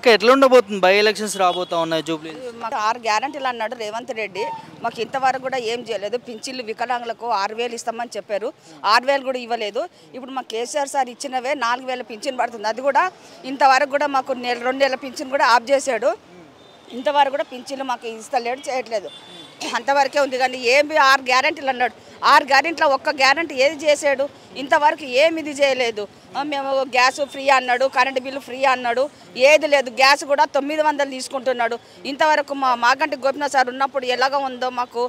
అక్క ఎట్లా ఉండబోతుంది బై ఎలక్షన్స్ రాబోతా ఉన్నాయి జూబ్లీ మాకు 6 గ్యారెంటీలు అన్నాడు రేవంత్ రెడ్డి. మాకు ఇంతవరకు కూడా ఏం చేయలేదు. పింఛన్లు వికలాంగులకు 6,000 ఇస్తామని చెప్పారు. 6,000 కూడా ఇవ్వలేదు. ఇప్పుడు మాకు కేసీఆర్ సార్ ఇచ్చినవే 4,000 పింఛన్ పడుతుంది. అది కూడా ఇంతవరకు కూడా మాకు 2 నెలల పింఛన్ కూడా ఆఫ్ చేశాడు. ఇంతవరకు కూడా పింఛన్లు మాకు ఇస్తలేడు, చేయట్లేదు. అంతవరకే ఉంది. కానీ ఏమి 6 గ్యారెంటీలు అన్నాడు. 6 గ్యారెంటీలో ఒక్క గ్యారెంటీ ఏది చేశాడు? ఇంతవరకు ఏమి ఇది చేయలేదు. మేము గ్యాస్ ఫ్రీ అన్నాడు, కరెంటు బిల్లు ఫ్రీ అన్నాడు, ఏది లేదు. గ్యాస్ కూడా 900 తీసుకుంటున్నాడు. ఇంతవరకు మాగంటి గోపినాథ్ సార్ ఉన్నప్పుడు ఎలాగ ఉందో మాకు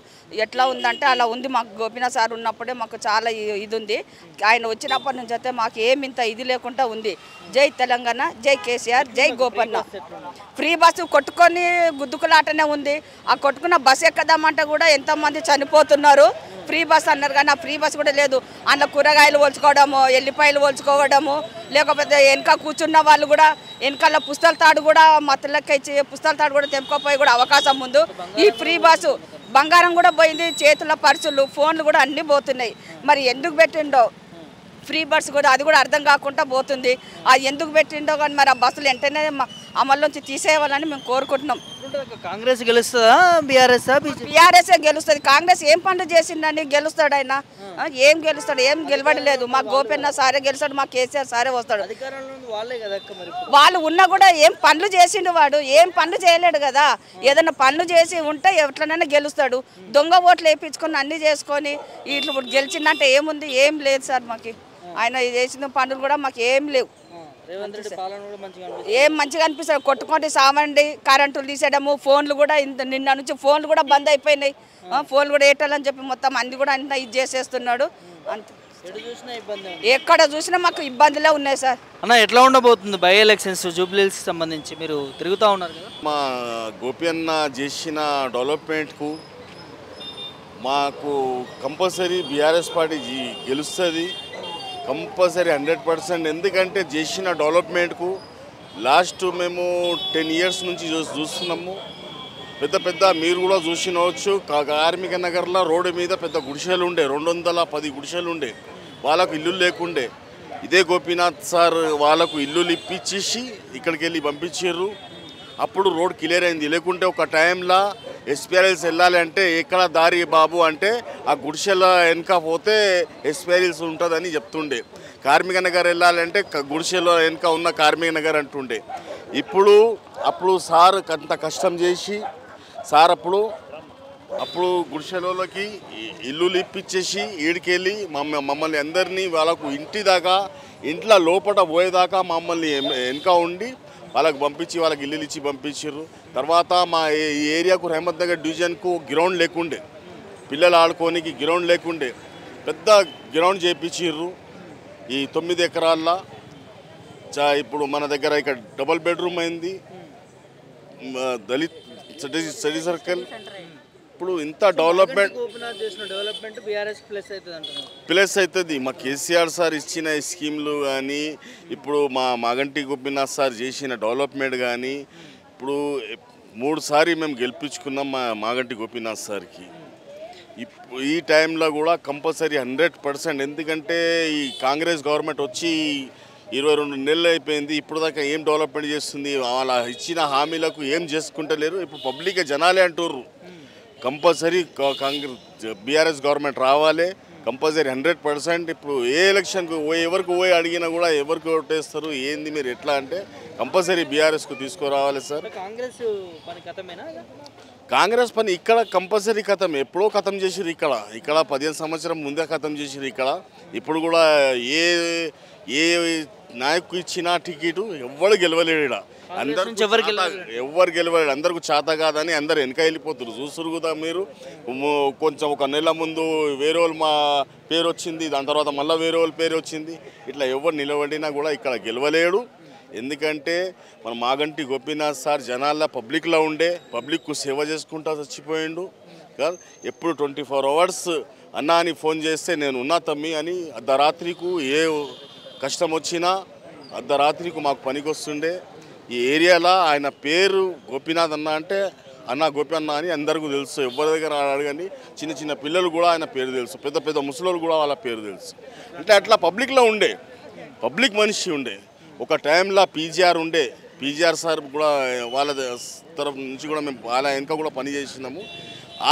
ఎట్లా ఉందంటే అలా ఉంది. మాకు గోపినాథ్ సార్ ఉన్నప్పుడే మాకు చాలా ఇది ఉంది. ఆయన వచ్చినప్పటి నుంచి అయితే మాకు ఏమి ఇంత ఇది లేకుండా ఉంది. జై తెలంగాణ, జై కేసీఆర్, జై గోపన్న. ఫ్రీ బస్సు కొట్టుకొని గుద్దుకులాటనే ఉంది. ఆ కొట్టుకున్న బస్సు ఎక్కదామంటే కూడా ఎంతమంది చనిపోతున్నారు. ఫ్రీ బస్ అన్నారు కానీ ఆ ఫ్రీ బస్ కూడా లేదు. అందులో కూరగాయలు పోల్చుకోవడము, ఎల్లిపాయలు పోల్చుకోవడము, లేకపోతే వెనక కూర్చున్న వాళ్ళు కూడా వెనకాల పుస్తల తాడు కూడా మత్తలకి ఇచ్చి పుస్తల తాడు కూడా తెంపుకోపోయి కూడా అవకాశం ఉంది. ఈ ఫ్రీ బస్సు బంగారం కూడా పోయింది, చేతుల పర్సులు, ఫోన్లు కూడా అన్నీ పోతున్నాయి. మరి ఎందుకు పెట్టిండో ఫ్రీ బస్ కూడా అది కూడా అర్థం కాకుండా పోతుంది. అది ఎందుకు పెట్టిండో కానీ మరి ఆ బస్సులు వెంటనే అమల్లోంచి తీసేయాలని మేము కోరుకుంటున్నాం. కాంగ్రెస్ గెలుస్తుందా బీఆర్ఎస్? బీఆర్ఎస్ఏ గెలుస్తుంది. కాంగ్రెస్ ఏం పనులు చేసిందని గెలుస్తాడు ఆయన? ఏం గెలుస్తాడు? ఏం గెలవడలేదు. మా గోపన్న సారే గెలుస్తాడు, మా కేసీఆర్ సారే వస్తాడు. వాళ్ళు ఉన్నా కూడా ఏం పనులు చేసిండు వాడు? ఏం పనులు చేయలేడు కదా. ఏదైనా పనులు చేసి ఉంటే ఎట్లనైనా గెలుస్తాడు. దొంగ ఓట్లు వేయించుకొని అన్నీ చేసుకొని ఇట్లా గెలిచిందంటే ఏముంది? ఏం లేదు సార్. మాకు ఆయన చేసిన పనులు కూడా మాకు ఏం లేవు. ఏం మంచిగా అనిపిస్తుంది. కొట్టుకోండి సామండి, కరెంటులు తీసేయడము, ఫోన్లు కూడా నిన్న నుంచి ఫోన్లు కూడా బంద్ అయిపోయినాయి. ఫోన్లు కూడా వేయాలని చెప్పి మొత్తం అన్ని కూడా అంతా ఇది చేసేస్తున్నాడు. అంతే, ఎక్కడ చూసినా మాకు ఇబ్బందులే ఉన్నాయి సార్. అన్న ఎట్లా ఉండబోతుంది బై ఎలక్షన్స్ జూబ్లీస్ సంబంధించి? మీరు తిరుగుతూ ఉన్నారు కదా. మా గోపి అన్న చేసిన డెవలప్మెంట్కు మాకు కంపల్సరీ బీఆర్ఎస్ పార్టీ గెలుస్తుంది కంపల్సరీ 100%. ఎందుకంటే చేసిన డెవలప్మెంట్కు లాస్ట్ మేము 10 ఇయర్స్ నుంచి చూస్తున్నాము. పెద్ద మీరు కూడా చూసినవచ్చు. కార్మిక నగర్లో రోడ్డు మీద పెద్ద గుడిసెలు ఉండే, 210 గుడిసెలు ఉండే. వాళ్ళకు ఇల్లు లేకుండే. ఇదే గోపీనాథ్ సార్ వాళ్ళకు ఇల్లులు ఇప్పించేసి ఇక్కడికి వెళ్ళి పంపించారు. అప్పుడు రోడ్ క్లియర్ అయింది. లేకుంటే ఒక టైంలో ఎస్పీఆర్ఎల్స్ వెళ్ళాలి అంటే ఎక్కడ దారి బాబు అంటే ఆ గుడిసెల వెనక పోతే ఎస్పీఆర్ఎల్స్ ఉంటుందని చెప్తుండే. కార్మిక నగర్ వెళ్ళాలంటే గుడిసెల వెనక ఉన్న కార్మిక నగర్ అంటుండే. అప్పుడు సార్ అంత కష్టం చేసి సార్ అప్పుడు గుడిసెలకి ఇల్లులు ఇప్పించేసి ఈడికెళ్ళి మమ్మల్ని అందరినీ వాళ్ళకు ఇంట్లో లోపల పోయేదాకా మమ్మల్ని వెనక ఉండి వాళ్ళకి పంపించి వాళ్ళకి ఇల్లులు ఇచ్చి పంపించారు. తర్వాత మా ఈ ఏరియాకు రహమత్ నగర్ డివిజన్కు గ్రౌండ్ లేకుండే, పిల్లలు ఆడుకోనికి గ్రౌండ్ లేకుండే. పెద్ద గ్రౌండ్ చేయించారు ఈ 9 ఎకరాల్లో. ఇప్పుడు మన దగ్గర ఇక్కడ డబుల్ బెడ్రూమ్ అయింది, దళిత్ స్టడీ సర్కిల్. ఇప్పుడు ఇంత డెవలప్మెంట్ ప్లస్ అవుతుంది. మా కేసీఆర్ సార్ ఇచ్చిన స్కీమ్లు కానీ, ఇప్పుడు మా మాగంటి గోపినాథ్ సార్ చేసిన డెవలప్మెంట్ కానీ, ఇప్పుడు 3 సార్లు మేము గెలిపించుకున్నాం మా మాగంటి గోపినాథ్ సార్కి. ఈ టైంలో కూడా కంపల్సరీ 100%. ఎందుకంటే ఈ కాంగ్రెస్ గవర్నమెంట్ వచ్చి 22 నెలలు అయిపోయింది. ఇప్పుడు దాకా ఏం డెవలప్మెంట్ చేస్తుంది? వాళ్ళ ఇచ్చిన హామీలకు ఏం చేసుకుంటలేరు. ఇప్పుడు పబ్లిక్ జనాలే అంటుర్రు కంపల్సరీ కాంగ్రెస్ బీఆర్ఎస్ గవర్నమెంట్ రావాలి కంపల్సరీ 100%. ఇప్పుడు ఏ ఎలక్షన్కు ఎవరికి అడిగినా కూడా ఎవరికి ఓటేస్తారు ఏంది మీరు ఎట్లా అంటే కంపల్సరీ బీఆర్ఎస్కు తీసుకురావాలి సార్. కాంగ్రెస్ పని ఇక్కడ కంపల్సరీ ఖతం, ఎప్పుడో ఖతం చేసిరు. ఇక్కడ 15 సంవత్సరం ముందే ఖతం చేసిరు. ఇప్పుడు కూడా ఏ నాయకు ఇచ్చిన టికెట్ ఎవ్వరు గెలవలేడు. ఎవరు గెలవలేడు. అందరికి చేత కాదని అందరు వెనక వెళ్ళిపోతారు. చూస్తురు కదా మీరు. కొంచెం ఒక నెల ముందు వేరే వాళ్ళు మా పేరు వచ్చింది, దాని తర్వాత మళ్ళీ వేరే వాళ్ళ పేరు వచ్చింది. ఇట్లా ఎవరు నిలబడినా కూడా ఇక్కడ గెలవలేడు. ఎందుకంటే మన మాగంటి గోపీనాథ్ సార్ జనాల్లో పబ్లిక్లో ఉండే, పబ్లిక్కు సేవ చేసుకుంటా చచ్చిపోయిండు కాదు. ఎప్పుడు 24 అవర్స్ అన్నా అని ఫోన్ చేస్తే నేను ఉన్నా తమ్మి అని, అర్ధరాత్రికి ఏ కష్టం వచ్చినా అర్ధరాత్రికి మాకు పనికి వస్తుండే. ఈ ఏరియాలో ఆయన పేరు గోపీనాథ్ అన్న అంటే అన్న గోపి అన్న అని అందరికీ తెలుసు. ఎవరి దగ్గర అడగని చిన్న పిల్లలు కూడా ఆయన పేరు తెలుసు, పెద్ద ముసలోళ్ళు కూడా వాళ్ళ పేరు తెలుసు. అంటే అట్లా పబ్లిక్లో ఉండే, పబ్లిక్ మనిషి ఉండే. ఒక టైంలో పీజీఆర్ ఉండే, పీజీఆర్ సార్ కూడా వాళ్ళ తరఫు నుంచి కూడా మేము వాళ్ళ వెనక కూడా పని చేసినాము.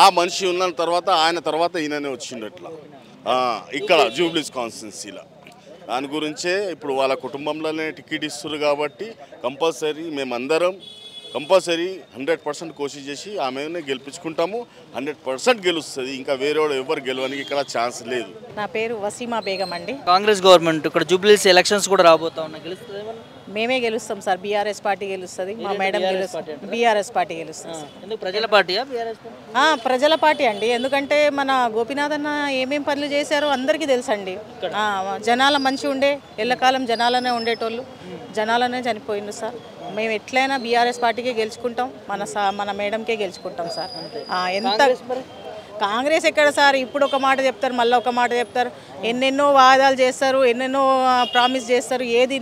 ఆ మనిషి ఉన్న తర్వాత ఆయన తర్వాత ఈయననే వచ్చిండు అట్లా ఇక్కడ జూబ్లీస్ కాన్స్టిట్యున్సీలో. దాని గురించే ఇప్పుడు వాళ్ళ కుటుంబంలోనే టికెట్ ఇస్తున్నారు కాబట్టి కంపల్సరీ మేమందరం 100% కోషిష్ చేసి ఆమెనే గెలిపించుకుంటాము. 100% గెలుస్తుంది. ఇంకా వేరే ఎవరు గెలవడానికి ఇక్కడ ఛాన్స్ లేదు. నా పేరు వసీమా బేగం అండి. కాంగ్రెస్ గవర్నమెంట్ ఇక్కడ జూబ్లీస్ ఎలక్షన్స్ కూడా రాబోతా ఉన్నాయి, గెలుస్తుంది ఏమన్నా? మేమే గెలుస్తాం సార్. బీఆర్ఎస్ పార్టీ గెలుస్తుంది. మా మేడం గెలుస్తుంది. బీఆర్ఎస్ పార్టీ గెలుస్తుంది. ఎందుకు ప్రజల పార్టీయా బీఆర్ఎస్ పార్టీ? ప్రజల పార్టీ అండి. ఎందుకంటే మన గోపీనాథ్ అన్న ఏమేం పనులు చేశారో అందరికీ తెలుసండి. జనాల మంచి ఉండే, ఎల్లకాలం జనాలనే ఉండేటోళ్ళు, జనాలనే చనిపోయిండు సార్. మేము ఎట్లయినా బీఆర్ఎస్ పార్టీకే గెలుచుకుంటాం. మన మేడంకే గెలుచుకుంటాం సార్. ఎంత కాంగ్రెస్ ఎక్కడ సార్, ఇప్పుడు ఒక మాట చెప్తారు, మళ్ళీ ఒక మాట చెప్తారు, ఎన్నెన్నో వాదాలు చేస్తారు, ఎన్నెన్నో ప్రామిస్ చేస్తారు, ఏది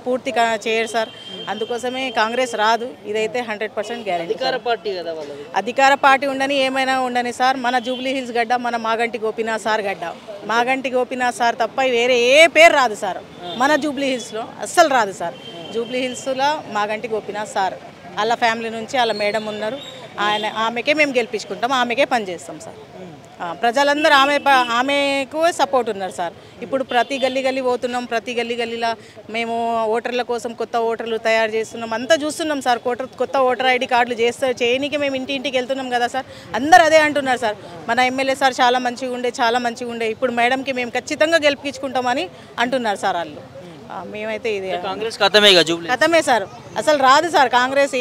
పూర్తి చేయరు సార్. అందుకోసమే కాంగ్రెస్ రాదు. ఇదైతే 100% గ్యారెంటీ. అధికార పార్టీ కదా వాళ్ళది. అధికార పార్టీ ఉండని ఏమైనా ఉండని సార్, మన జూబ్లీ హిల్స్ గడ్డ మన మాగంటి గోపీనాథ్ సార్ గడ్డ. మాగంటి గోపీనాథ్ సార్ తప్ప వేరే ఏ పేరు రాదు సార్ మన జూబ్లీ హిల్స్లో, అస్సలు రాదు సార్. జూబ్లీ హిల్స్లో మాగంటి గోపీనాథ్ సార్, వాళ్ళ ఫ్యామిలీ నుంచి వాళ్ళ మేడం ఉన్నారు. ఆమెకే మేము గెలిపించుకుంటాం, ఆమెకే పనిచేస్తాం సార్. ప్రజలందరూ ఆమెకు సపోర్ట్ ఉన్నారు సార్. ఇప్పుడు ప్రతి గల్లీ పోతున్నాం, ప్రతి గల్లీలో మేము ఓటర్ల కోసం కొత్త ఓటర్లు తయారు చేస్తున్నాం, అంతా చూస్తున్నాం సార్. కొత్త ఓటర్ ఐడి కార్డులు చేయనీకి మేము ఇంటింటికి వెళ్తున్నాం కదా సార్. అందరూ అదే అంటున్నారు సార్, మన ఎమ్మెల్యే సార్ చాలా మంచిగా ఉండే, ఇప్పుడు మేడంకి మేము ఖచ్చితంగా గెలిపించుకుంటామని అంటున్నారు సార్ వాళ్ళు. మేమైతే ఇది కాంగ్రెస్ కథమే సార్. అసలు రాదు సార్ కాంగ్రెస్.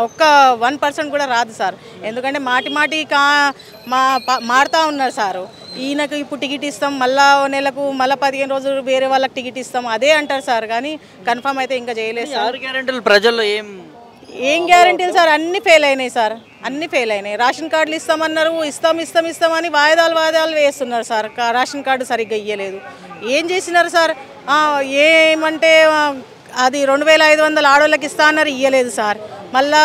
ఒక్క 1% కూడా రాదు సార్. ఎందుకంటే మాటి మారుతూ ఉన్నారు సార్. ఈయనకు ఇప్పుడు టికెట్ ఇస్తాం, మళ్ళా నెలకు మళ్ళీ 15 రోజులు వేరే వాళ్ళకి టికెట్ ఇస్తాం అదే అంటారు సార్. కానీ కన్ఫర్మ్ అయితే ఇంకా చేయలేదు సార్. గ్యారెంటీలు ప్రజల్లో ఏం గ్యారెంటీలు సార్? అన్నీ ఫెయిల్ అయినాయి సార్, అన్నీ ఫెయిల్ అయినాయి. రేషన్ కార్డులు ఇస్తామన్నారు, ఇస్తామని వాయిదాలు వేస్తున్నారు సార్. రేషన్ కార్డు సరిగ్గా ఇవ్వలేదు. ఏం చేసినారు సార్? ఏమంటే అది 2500 ఆడోళ్ళకి ఇస్తా అన్నారు, ఇవ్వలేదు సార్. మళ్ళా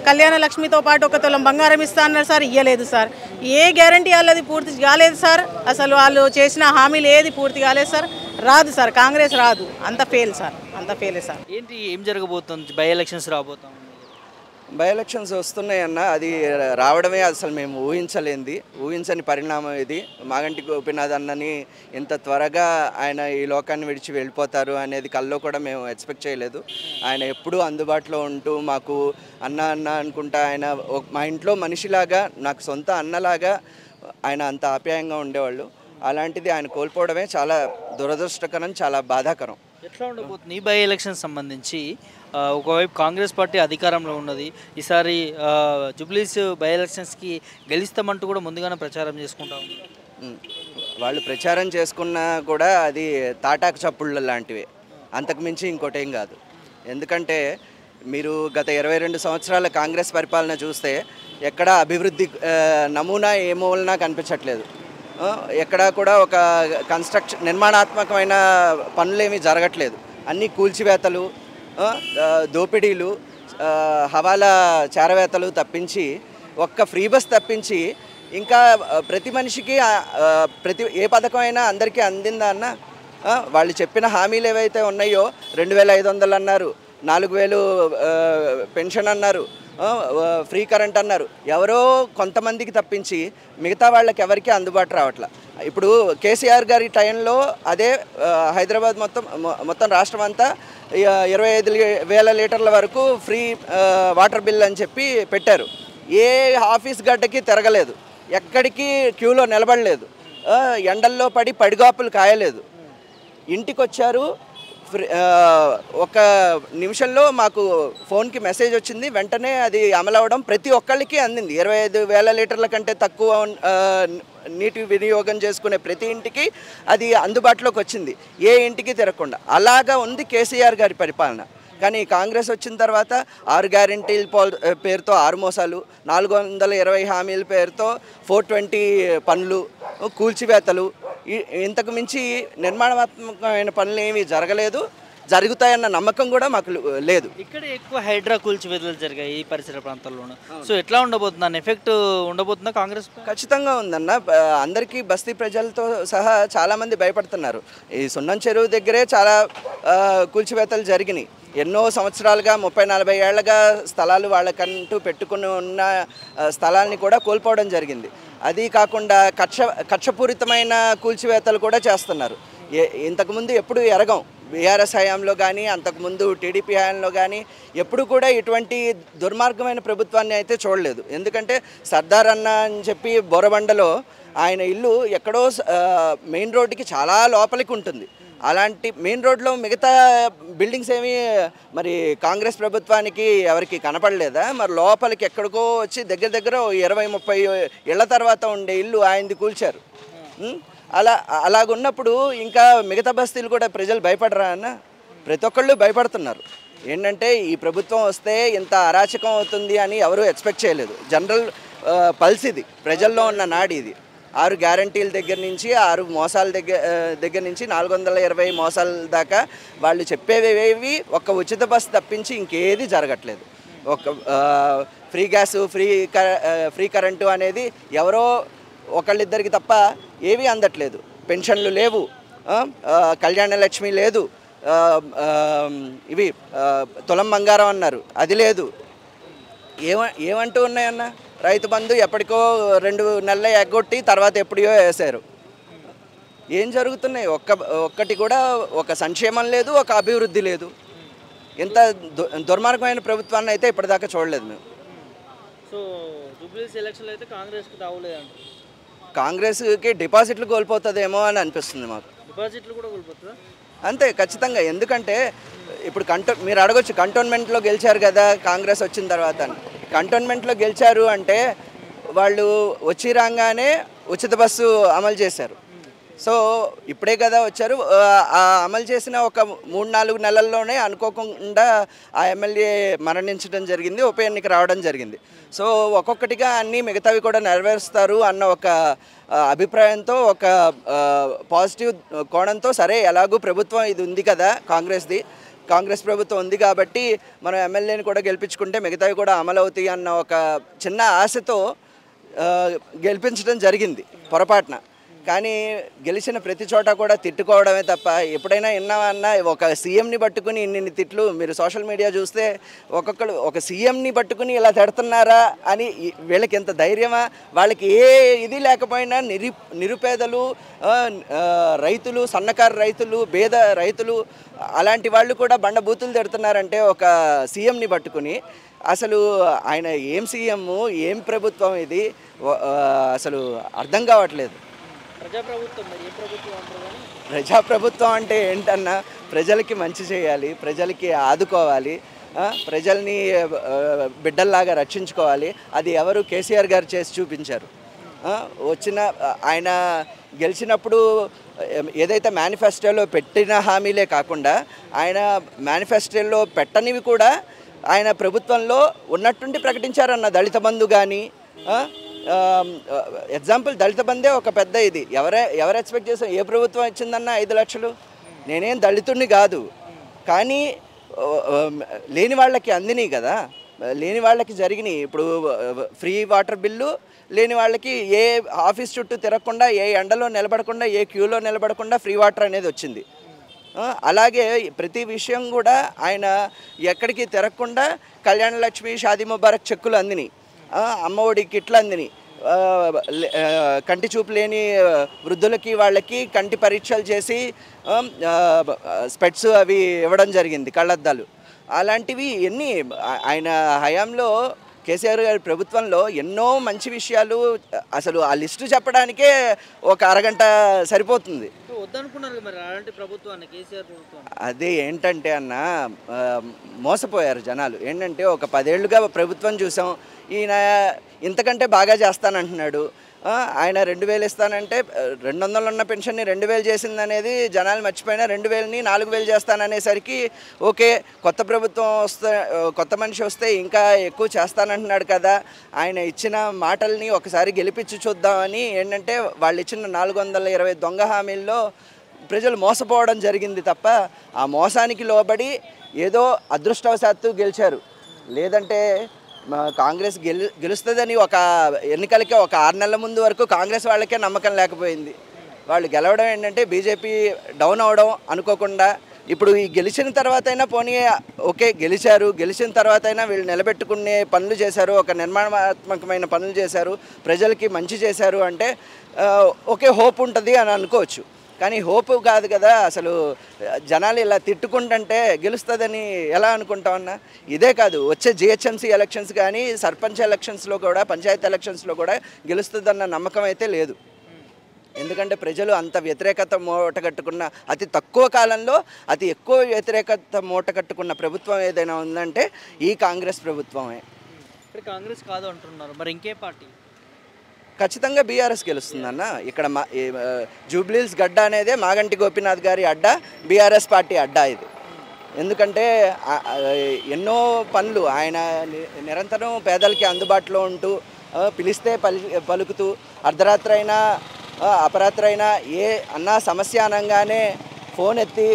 కళ్యాణ లక్ష్మితో పాటు 1 తులం బంగారం ఇస్తా అన్నారు సార్, ఇవ్వలేదు సార్. ఏ గ్యారంటీ వాళ్ళది పూర్తి కాలేదు సార్. అసలు వాళ్ళు చేసిన హామీలు ఏది పూర్తి కాలేదు సార్. రాదు సార్, కాంగ్రెస్ రాదు. అంత ఫెయిల్ సార్, అంత ఫెయిలే సార్. ఏం జరగబోతుంది? బై ఎలక్షన్స్ రాబోతాం. బై ఎలక్షన్స్ వస్తున్నాయన్న, అది రావడమే అసలు మేము ఊహించని పరిణామం ఇది. మాగంటి గోపీనాథ్ అన్నని ఇంత త్వరగా ఆయన ఈ లోకాన్ని విడిచి వెళ్ళిపోతారు అనేది కల్లో కూడా మేము ఎక్స్పెక్ట్ చేయలేదు. ఆయన ఎప్పుడూ అందుబాటులో ఉంటూ మాకు అన్న అనుకుంటా, ఆయన మా ఇంట్లో మనిషిలాగా, నాకు సొంత అన్నలాగా ఆయన అంత ఆప్యాయంగా ఉండేవాళ్ళు. అలాంటిది ఆయన కోల్పోవడమే చాలా దురదృష్టకరం, చాలా బాధాకరం. ఎట్లా ఉండబోతుంది ఈ బై ఎలక్షన్ సంబంధించి? ఒకవైపు కాంగ్రెస్ పార్టీ అధికారంలో ఉన్నది, ఈసారి జూబ్లీస్ బై ఎలక్షన్స్కి గెలుస్తామంటూ కూడా ముందుగానే ప్రచారం చేసుకుంటా ఉన్నారు. వాళ్ళు ప్రచారం చేసుకున్నా కూడా అది తాటాకు చప్పుళ్ళు లాంటివి, అంతకుమించి ఇంకోటేం కాదు. ఎందుకంటే మీరు గత 22 సంవత్సరాల కాంగ్రెస్ పరిపాలన చూస్తే ఎక్కడా అభివృద్ధి నమూనా ఏ మూలనా కనిపించట్లేదు. ఎక్కడా కూడా ఒక నిర్మాణాత్మకమైన పనులేమీ జరగట్లేదు. అన్నీ కూల్చివేతలు, దోపిడీలు, హవాలా చేరవేతలు తప్పించి, ఒక్క ఫ్రీ బస్ తప్పించి ఇంకా ప్రతి మనిషికి ఏ పథకం అయినా అందరికీ అందిందా అన్న? వాళ్ళు చెప్పిన హామీలు ఏవైతే ఉన్నాయో 2500 అన్నారు, 4000 పెన్షన్ అన్నారు, ఫ్రీ కరెంట్ అన్నారు. ఎవరో కొంతమందికి తప్పించి మిగతా వాళ్ళకి ఎవరికి అందుబాటు రావట్లా. ఇప్పుడు కేసీఆర్ గారి టైంలో అదే హైదరాబాద్ మొత్తం రాష్ట్రం అంతా 25,000 లీటర్ల వరకు ఫ్రీ వాటర్ బిల్ అని చెప్పి పెట్టారు. ఏ ఆఫీస్ గడ్డకి తిరగలేదు, ఎక్కడికి క్యూలో నిలబడలేదు, ఎండల్లో పడి పడిగాపులు కాయలేదు. ఇంటికి వచ్చారు, ఒక నిమిషంలో మాకు ఫోన్కి మెసేజ్ వచ్చింది, వెంటనే అది అమలవడం ప్రతి ఒక్కళ్ళకి అందింది. 25,000 లీటర్ల కంటే తక్కువ నీటి వినియోగం చేసుకునే ప్రతి ఇంటికి అది అందుబాటులోకి వచ్చింది, ఏ ఇంటికి తిరగకుండా. అలాగా ఉంది కేసీఆర్ గారి పరిపాలన. కానీ కాంగ్రెస్ వచ్చిన తర్వాత 6 గ్యారెంటీల పేరుతో 6 మోసాలు, 420 హామీల పేరుతో 420 పనులు, కూల్చివేతలు, ఇంతకు మించి నిర్మాణాత్మకమైన పనులు ఏమీ జరగలేదు. జరుగుతాయన్న నమ్మకం కూడా మాకు లేదు. ఇక్కడ ఎక్కువ హైడ్రా కూల్చివేతలు జరిగాయి ఈ పరిసర ప్రాంతాల్లోనూ. సో ఎట్లా ఉండబోతుంది? దాని ఎఫెక్ట్ ఉండబోతుందా కాంగ్రెస్? ఖచ్చితంగా ఉందన్న. అందరికీ బస్తీ ప్రజలతో సహా చాలామంది భయపడుతున్నారు. ఈ సున్నం చెరువు దగ్గరే చాలా కూల్చివేతలు జరిగినాయి. ఎన్నో సంవత్సరాలుగా 30-40 ఏళ్ళగా స్థలాలు వాళ్ళకంటూ పెట్టుకుని ఉన్న స్థలాల్ని కూడా కోల్పోవడం జరిగింది. అది కాకుండా కక్షపూరితమైన కూల్చివేతలు కూడా చేస్తున్నారు. ఇంతకుముందు ఎప్పుడు ఎరగం, బీఆర్ఎస్ హయాంలో కానీ అంతకుముందు టీడీపీ హయాంలో కానీ ఎప్పుడు కూడా ఇటువంటి దుర్మార్గమైన ప్రభుత్వాన్ని అయితే చూడలేదు. ఎందుకంటే సర్దార్ అన్న అని చెప్పి బోరబండలో ఆయన ఇల్లు ఎక్కడో మెయిన్ రోడ్డుకి చాలా లోపలికి ఉంటుంది. అలాంటి మెయిన్ రోడ్లో మిగతా బిల్డింగ్స్ ఏమీ మరి కాంగ్రెస్ ప్రభుత్వానికి ఎవరికి కనపడలేదా? మరి లోపలికి ఎక్కడికో వచ్చి దగ్గర దగ్గర 20-30 ఏళ్ల తర్వాత ఉండే ఇల్లు ఆయనది కూల్చారు. అలాగున్నప్పుడు ఇంకా మిగతా బస్తీలు కూడా ప్రజలు భయపడరా అన్న? ప్రతి ఒక్కళ్ళు భయపడుతున్నారు. ఏంటంటే ఈ ప్రభుత్వం వస్తే ఇంత అరాచకం అవుతుంది అని ఎవరూ ఎక్స్పెక్ట్ చేయలేదు. జనరల్ పల్స్ ఇది, ప్రజల్లో ఉన్న నాడి ఇది. 6 గ్యారంటీల దగ్గర నుంచి 6 మోసాల దగ్గర నుంచి 420 మోసాల దాకా వాళ్ళు చెప్పేవేవి ఒక ఉచిత బస్సు తప్పించి ఇంకేది జరగట్లేదు. ఒక ఫ్రీ గ్యాసు, ఫ్రీ కరెంటు అనేది ఎవరో ఒకళ్ళిద్దరికి తప్ప ఏవి అందట్లేదు. పెన్షన్లు లేవు, కళ్యాణ లక్ష్మి లేదు, ఇవి తులం బంగారం అన్నారు అది లేదు. ఏమంటూ ఉన్నాయన్న? రైతు బంధు ఎప్పటికో 2 నెలలు ఎగ్గొట్టి తర్వాత ఎప్పుడో వేశారు. ఏం జరుగుతున్నాయి? ఒక్కటి కూడా ఒక సంక్షేమం లేదు, ఒక అభివృద్ధి లేదు. ఇంత దుర్మార్గమైన ప్రభుత్వాన్ని అయితే ఇప్పటిదాకా చూడలేదు మేము. సో జూబ్లీస్ ఎలక్షన్లో అయితే కాంగ్రెస్కి తావులేదండి. కాంగ్రెస్కి డిపాజిట్లు కోల్పోతుందేమో అని అనిపిస్తుంది మాకు. డిపాజిట్లు కూడా కోల్పోతుందా? అంతే ఖచ్చితంగా. ఎందుకంటే ఇప్పుడు మీరు అడగొచ్చు, కంటోన్మెంట్లో గెలిచారు కదా కాంగ్రెస్ వచ్చిన తర్వాత. కంటోన్మెంట్లో గెలిచారు అంటే వాళ్ళు వచ్చి రాగానే ఉచిత బస్సు అమలు చేశారు. సో ఇప్పుడే కదా వచ్చారు. అమలు చేసిన ఒక 3-4 నెలల్లోనే అనుకోకుండా ఆ ఎమ్మెల్యే మరణించడం జరిగింది, ఉప ఎన్నిక రావడం జరిగింది. సో ఒక్కొక్కటిగా అన్నీ మిగతావి కూడా నెరవేరుస్తారు అన్న ఒక అభిప్రాయంతో, ఒక పాజిటివ్ కోణంతో, సరే ఎలాగూ ప్రభుత్వం ఇది ఉంది కదా కాంగ్రెస్ ప్రభుత్వం ఉంది కాబట్టి మనం ఎమ్మెల్యేని కూడా గెలిపించుకుంటే మిగతావి కూడా అమలు అవుతాయి అన్న ఒక చిన్న ఆశతో గెలిపించడం జరిగింది పొరపాటున. కానీ గెలిచిన ప్రతి చోట కూడా తిట్టుకోవడమే తప్ప ఎప్పుడైనా విన్నామన్నా ఒక సీఎంని పట్టుకుని ఇన్ని తిట్లు? మీరు సోషల్ మీడియా చూస్తే ఒక్కొక్కరు ఒక సీఎంని పట్టుకుని ఇలా తిడుతున్నారా అని, వీళ్ళకి ఎంత ధైర్యమా? వాళ్ళకి ఏ ఇది లేకపోయినా నిరుపేదలు, రైతులు, సన్నకారు రైతులు, పేద రైతులు అలాంటి వాళ్ళు కూడా బండబూతులు తిడుతున్నారంటే ఒక సీఎంని పట్టుకుని. అసలు ఆయన ఏం సీఎం, ఏం ప్రభుత్వం ఇది? అసలు అర్థం కావట్లేదు. ప్రజాప్రభుత్వం అంటే ఏంటన్నా? ప్రజలకి మంచి చేయాలి, ప్రజలకి ఆదుకోవాలి, ప్రజల్ని బిడ్డల్లాగా రక్షించుకోవాలి. అది ఎవరు? కేసీఆర్ గారు చేసి చూపించారు. ఆయన గెలిచినప్పుడు ఏదైతే మేనిఫెస్టోలో పెట్టిన హామీలే కాకుండా ఆయన మేనిఫెస్టోలో పెట్టనివి కూడా ఆయన ప్రభుత్వంలో ఉన్నట్టుండి ప్రకటించారన్న. దళిత బంధు కానీ, ఎగ్జాంపుల్ దళిత బంధే ఒక పెద్ద ఇది. ఎవరు ఎక్స్పెక్ట్ చేసాం? ఏ ప్రభుత్వం ఇచ్చిందన్న 5 లక్షలు? నేనేం దళితుడిని కాదు, కానీ లేని వాళ్ళకి అందినాయి కదా, లేని వాళ్ళకి జరిగినాయి. ఇప్పుడు ఫ్రీ వాటర్ బిల్లు లేని వాళ్ళకి ఏ ఆఫీస్ చుట్టూ తిరగకుండా, ఏ ఎండలో నిలబడకుండా, ఏ క్యూలో నిలబడకుండా ఫ్రీ వాటర్ అనేది వచ్చింది. అలాగే ప్రతి విషయం కూడా ఆయన ఎక్కడికి తిరగకుండా కళ్యాణ లక్ష్మి, షాదీ ముబారక్ చెక్కులు అందినాయి, అమ్మఒడి కిట్లు అందినాయి, కంటి చూపు లేని వృద్ధులకి వాళ్ళకి కంటి పరీక్షలు చేసి స్పెట్స్ అవి ఇవ్వడం జరిగింది, కళ్ళద్దాలు. అలాంటివి ఎన్ని ఆయన హయాంలో కేసీఆర్ గారి ప్రభుత్వంలో ఎన్నో మంచి విషయాలు. అసలు ఆ లిస్టు చెప్పడానికే ఒక అరగంట సరిపోతుంది. అదే ఏంటంటే అన్న, మోసపోయారు జనాలు. ఏంటంటే ఒక 10 ఏళ్ళుగా ప్రభుత్వం చూసాం, ఈయన ఇంతకంటే బాగా చేస్తానంటున్నాడు. ఆయన 2000 ఇస్తానంటే 200 ఉన్న పెన్షన్ని 2000 చేసిందనేది జనాలు మర్చిపోయినా 2000ని 4000 చేస్తాననేసరికి ఓకే, కొత్త ప్రభుత్వం వస్తే, కొత్త మనిషి వస్తే ఇంకా ఎక్కువ చేస్తానంటున్నాడు కదా, ఆయన ఇచ్చిన మాటల్ని ఒకసారి గెలిపించి చూద్దామని ఏంటంటే వాళ్ళు ఇచ్చిన 420 దొంగ హామీల్లో ప్రజలు మోసపోవడం జరిగింది తప్ప ఆ మోసానికి లోబడి ఏదో అదృష్టవశాత్తు గెలిచారు. లేదంటే కాంగ్రెస్ గెలుస్తుందని ఒక ఎన్నికలకే ఒక 6 నెలల ముందు వరకు కాంగ్రెస్ వాళ్ళకే నమ్మకం లేకపోయింది. వాళ్ళు గెలవడం ఏంటంటే బీజేపీ డౌన్ అవడం అనుకోకుండా, ఇప్పుడు ఈ గెలిచిన తర్వాత అయినా పోనీ ఓకే గెలిచారు, గెలిచిన తర్వాత అయినా వీళ్ళు నిలబెట్టుకునే పనులు చేశారు, ఒక నిర్మాణాత్మకమైన పనులు చేశారు, ప్రజలకి మంచి చేశారు అంటే ఓకే హోప్ ఉంటుంది అని అనుకోవచ్చు. కానీ హోప్ కాదు కదా, అసలు జనాలు ఇలా తిట్టుకుంటుంటే గెలుస్తుందని ఎలా అనుకుంటామన్నా? ఇదే కాదు, వచ్చే జిహెచ్ఎంసీ ఎలక్షన్స్ కానీ సర్పంచ్ ఎలక్షన్స్లో కూడా పంచాయతీ ఎలక్షన్స్లో కూడా గెలుస్తుందన్న నమ్మకం అయితే లేదు. ఎందుకంటే ప్రజలు అంత వ్యతిరేకత మూటగట్టుకున్న, అతి తక్కువ కాలంలో అతి ఎక్కువ వ్యతిరేకత మూటగట్టుకున్న ప్రభుత్వం ఏదైనా ఉందంటే ఈ కాంగ్రెస్ ప్రభుత్వమే. ఇక్కడ కాంగ్రెస్ కాదు అంటున్నారు, మరి ఇంకే పార్టీ? ఖచ్చితంగా బీఆర్ఎస్ గెలుస్తుందన్న. ఇక్కడ జూబ్లీహిల్స్ గడ్డ అనేదే మాగంటి గోపీనాథ్ గారి అడ్డా, బీఆర్ఎస్ పార్టీ అడ్డా ఇది. ఎందుకంటే ఎన్నో పనులు ఆయన నిరంతరం పేదలకి అందుబాటులో ఉంటూ, పిలిస్తే పలుకుతూ, అర్ధరాత్రి అయినా అపరాత్రి అయినా ఏ అన్నా సమస్య అనగానే ఫోన్ ఎత్తి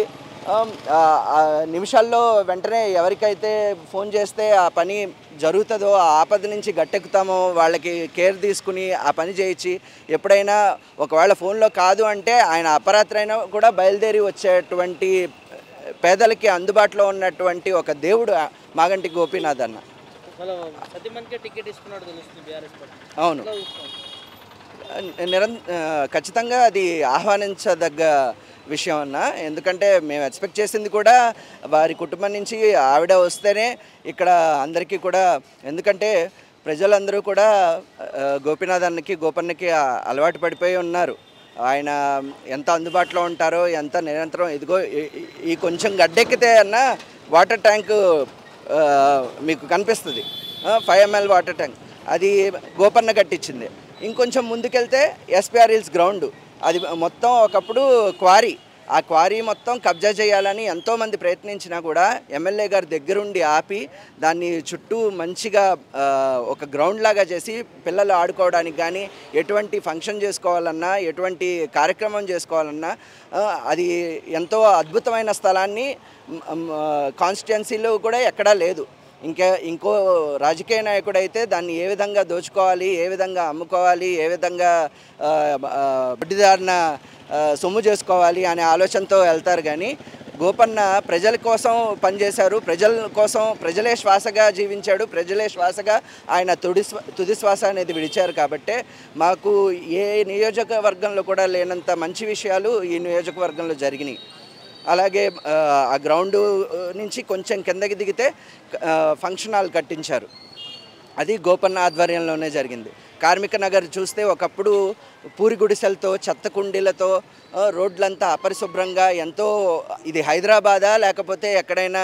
నిమిషాల్లో వెంటనే ఎవరికైతే ఫోన్ చేస్తే ఆ పని జరుగుతుందో, ఆ ఆపద నుంచి గట్టెక్కుతామో వాళ్ళకి కేర్ తీసుకుని ఆ పని చేయించి, ఎప్పుడైనా ఒకవేళ ఫోన్లో కాదు అంటే ఆయన అపరాత్రి అయినా కూడా బయలుదేరి వచ్చేటువంటి పేదలకి అందుబాటులో ఉన్నటువంటి ఒక దేవుడు మాగంటి గోపీనాథ్ అన్న. అవును, ఖచ్చితంగా అది ఆహ్వానించదగ్గ విషయం అన్న. ఎందుకంటే మేము ఎక్స్పెక్ట్ చేసింది కూడా వారి కుటుంబం నుంచి ఆవిడ వస్తేనే ఇక్కడ అందరికీ కూడా, ఎందుకంటే ప్రజలందరూ కూడా గోపీనాథ్ అన్నకి గోపన్నకి అలవాటు పడిపోయి ఉన్నారు. ఆయన ఎంత అందుబాటులో ఉంటారో, ఎంత నిరంతరం, ఇదిగో ఈ కొంచెం గడ్డెక్కితే అన్న వాటర్ ట్యాంకు మీకు కనిపిస్తుంది, 5 ml వాటర్ ట్యాంక్, అది గోపన్న కట్టించింది. ఇంకొంచెం ముందుకెళ్తే ఎస్పీఆర్ హిల్స్ గ్రౌండ్, అది మొత్తం ఒకప్పుడు క్వారీ, ఆ క్వారీ మొత్తం కబ్జా చేయాలని ఎంతోమంది ప్రయత్నించినా కూడా ఎమ్మెల్యే గారి దగ్గరుండి ఆపి దాన్ని చుట్టూ మంచిగా ఒక గ్రౌండ్ లాగా చేసి పిల్లలు ఆడుకోవడానికి కానీ, ఎటువంటి ఫంక్షన్ చేసుకోవాలన్నా, ఎటువంటి కార్యక్రమం చేసుకోవాలన్నా అది ఎంతో అద్భుతమైన స్థలాన్ని కాన్స్టిట్యున్సీలో కూడా ఎక్కడా లేదు. ఇంకో రాజకీయ నాయకుడు అయితే దాన్ని ఏ విధంగా దోచుకోవాలి, ఏ విధంగా అమ్ముకోవాలి, ఏ విధంగా బడ్డిదారిన సొమ్ము చేసుకోవాలి అనే ఆలోచనతో వెళ్తారు. కానీ గోపన్న ప్రజల కోసం పనిచేశారు, ప్రజల కోసం, ప్రజలే శ్వాసగా జీవించాడు, ప్రజలే శ్వాసగా ఆయన తుది శ్వాస అనేది విడిచారు. కాబట్టే మాకు ఏ నియోజకవర్గంలో కూడా లేనంత మంచి విషయాలు ఈ నియోజకవర్గంలో జరిగినాయి. అలాగే ఆ గ్రౌండు నుంచి కొంచెం కిందకి దిగితే ఫంక్షన్ హాల్ కట్టించారు, అది గోపన్న ఆధ్వర్యంలోనే జరిగింది. కార్మిక నగర్ చూస్తే ఒకప్పుడు పూరి గుడిసెలతో, చెత్త కుండీలతో, రోడ్లంతా అపరిశుభ్రంగా, ఎంతో, ఇది హైదరాబాదా లేకపోతే ఎక్కడైనా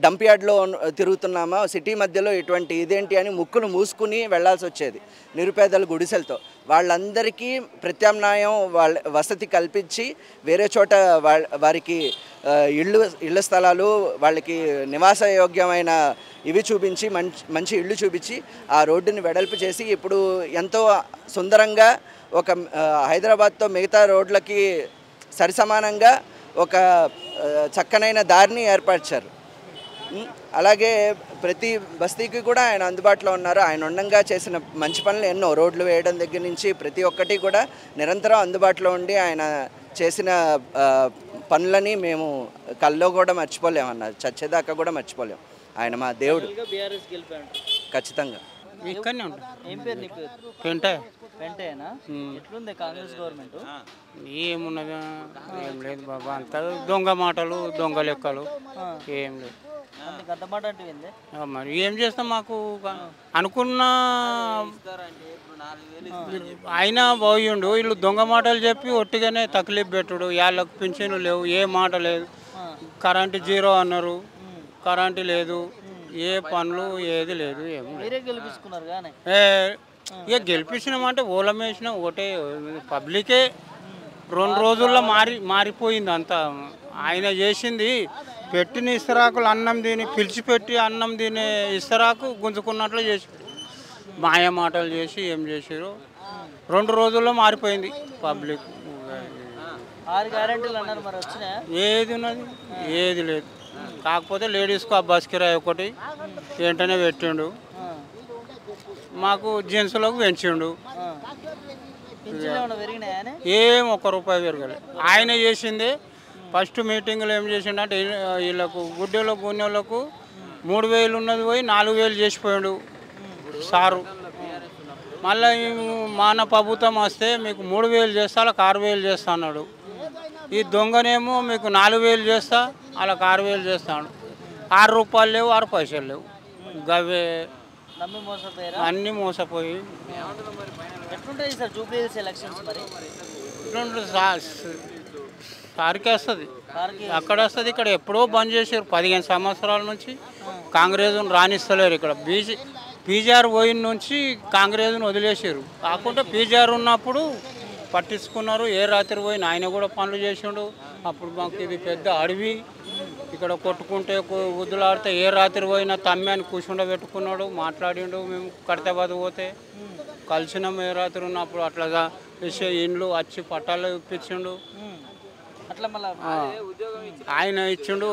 డంప్ యార్డ్లో తిరుగుతున్నామా, సిటీ మధ్యలో ఇటువంటి ఇదేంటి అని ముక్కులు మూసుకుని వెళ్లాల్సి వచ్చేది నిరుపేదల గుడిసెలతో. వాళ్ళందరికీ ప్రత్యామ్నాయం, వాళ్ళ వసతి కల్పించి వేరే చోట వారికి ఇళ్ళ స్థలాలు, వాళ్ళకి నివాస యోగ్యమైన ఇవి చూపించి, మంచి ఇళ్ళు చూపించి ఆ రోడ్డుని వెడల్పు చేసి ఇప్పుడు ఎంతో సుందరంగా ఒక హైదరాబాద్తో మిగతా రోడ్లకి సరిసమానంగా ఒక చక్కనైన దారిని ఏర్పరిచారు. అలాగే ప్రతి బస్తీకి కూడా ఆయన అందుబాటులో ఉన్నారు. ఆయన ఉండంగా చేసిన మంచి పనులు ఎన్నో, రోడ్లు వేయడం దగ్గర నుంచి ప్రతి ఒక్కటి కూడా నిరంతరం అందుబాటులో ఉండి ఆయన చేసిన పనులని మేము కల్లో కూడా మర్చిపోలేమన్న, చచ్చేదాకా కూడా మర్చిపోలేము. ఆయన మా దేవుడు. ఖచ్చితంగా. ఏం పేరు నీ పేరు? వెంటేనా? ఎట్లుంది కాంగ్రెస్ గవర్నమెంట్? ఏమున్నది, ఏం లేదు బాబా, అంతా దొంగ మాటలు, దొంగ లెక్కలు, ఏం లేదు. మరి ఏం చేస్తాం, మాకు అనుకున్న ఆయన పోయిండు, వీళ్ళు దొంగ మాటలు చెప్పి ఒట్టిగానే తక్లీఫ్ పెట్టుడు, వాళ్ళకు పింఛన్లు లేవు, ఏ మాట లేదు, కరెంటు జీరో అన్నారు, కరెంటు లేదు, ఏ పనులు ఏది లేదు. ఇక గెలిపించినామంటే ఓలం వేసినా ఒకటే, పబ్లికే 2 రోజుల్లో మారిపోయింది అంతా. ఆయన చేసింది పెట్టిన ఇస్తరాకులు అన్నం తిని, పిలిచిపెట్టి అన్నం తిని ఇస్తరాకు గుంజుకున్నట్లు చేసి, మాయ మాటలు చేసి ఏం చేసారు, 2 రోజుల్లో మారిపోయింది పబ్లిక్. 6 గ్యారెంటీలు అన్నారు, మరి వచ్చినా? ఏది ఉన్నది, ఏది లేదు. కాకపోతే లేడీస్కు ఆ బస్ కిరాయి ఒకటి వెంటనే పెట్టిండు, మాకు జెంట్స్లకు పెంచిండు, పింఛన్లు ఏమైనా పెరిగినాయా? ఏం 1 రూపాయి పెరగలేదు. ఆయన చేసిందే ఫస్ట్ మీటింగ్లో ఏం చేసిండంటే వీళ్ళకు గుడ్డెలకు గున్నెలకు 3000 ఉన్నది పోయి 4000 చేసిపోయాడు సారు. మళ్ళీ మన ప్రభుత్వం వస్తే మీకు 3000 చేస్తా వాళ్ళకి 6000 చేస్తా అన్నాడు. ఈ దొంగనేమో మీకు 4000 చేస్తా వాళ్ళకి 6000 చేస్తాడు. 6 రూపాయలు లేవు 6 పైసలు లేవు. గవే అన్నీ మోసపోయి ఎట్లుంటుంది సార్ జూబ్లీ హిల్స్ ఎలక్షన్స్ మరి? ఇట్లా సారికి వస్తుంది, అక్కడ వస్తుంది. ఇక్కడ ఎప్పుడో బంద్ చేశారు 15 సంవత్సరాల నుంచి. కాంగ్రెస్ను రాణిస్తలేరు ఇక్కడ. పీజీఆర్ పోయిన నుంచి కాంగ్రెస్ను వదిలేసారు. కాకుండా పీజీఆర్ ఉన్నప్పుడు పట్టించుకున్నారు. ఏ రాత్రి పోయిన ఆయన కూడా పనులు చేసిండు. అప్పుడు మాకు ఇది పెద్ద అడవి, ఇక్కడ కొట్టుకుంటే ఉద్దులాడితే ఏ రాత్రి పోయినా తమ్మాన్ని కూర్చుండబెట్టుకున్నాడు, మాట్లాడిండు. మేము కడతాబాద్ పోతే కలిసినాం. ఏ రాత్రి ఉన్నప్పుడు అట్లాగా వేసే ఇండ్లు వచ్చి పట్టాలు ఇప్పించిండు. అట్లా మళ్ళీ ఆయన ఇచ్చిండు.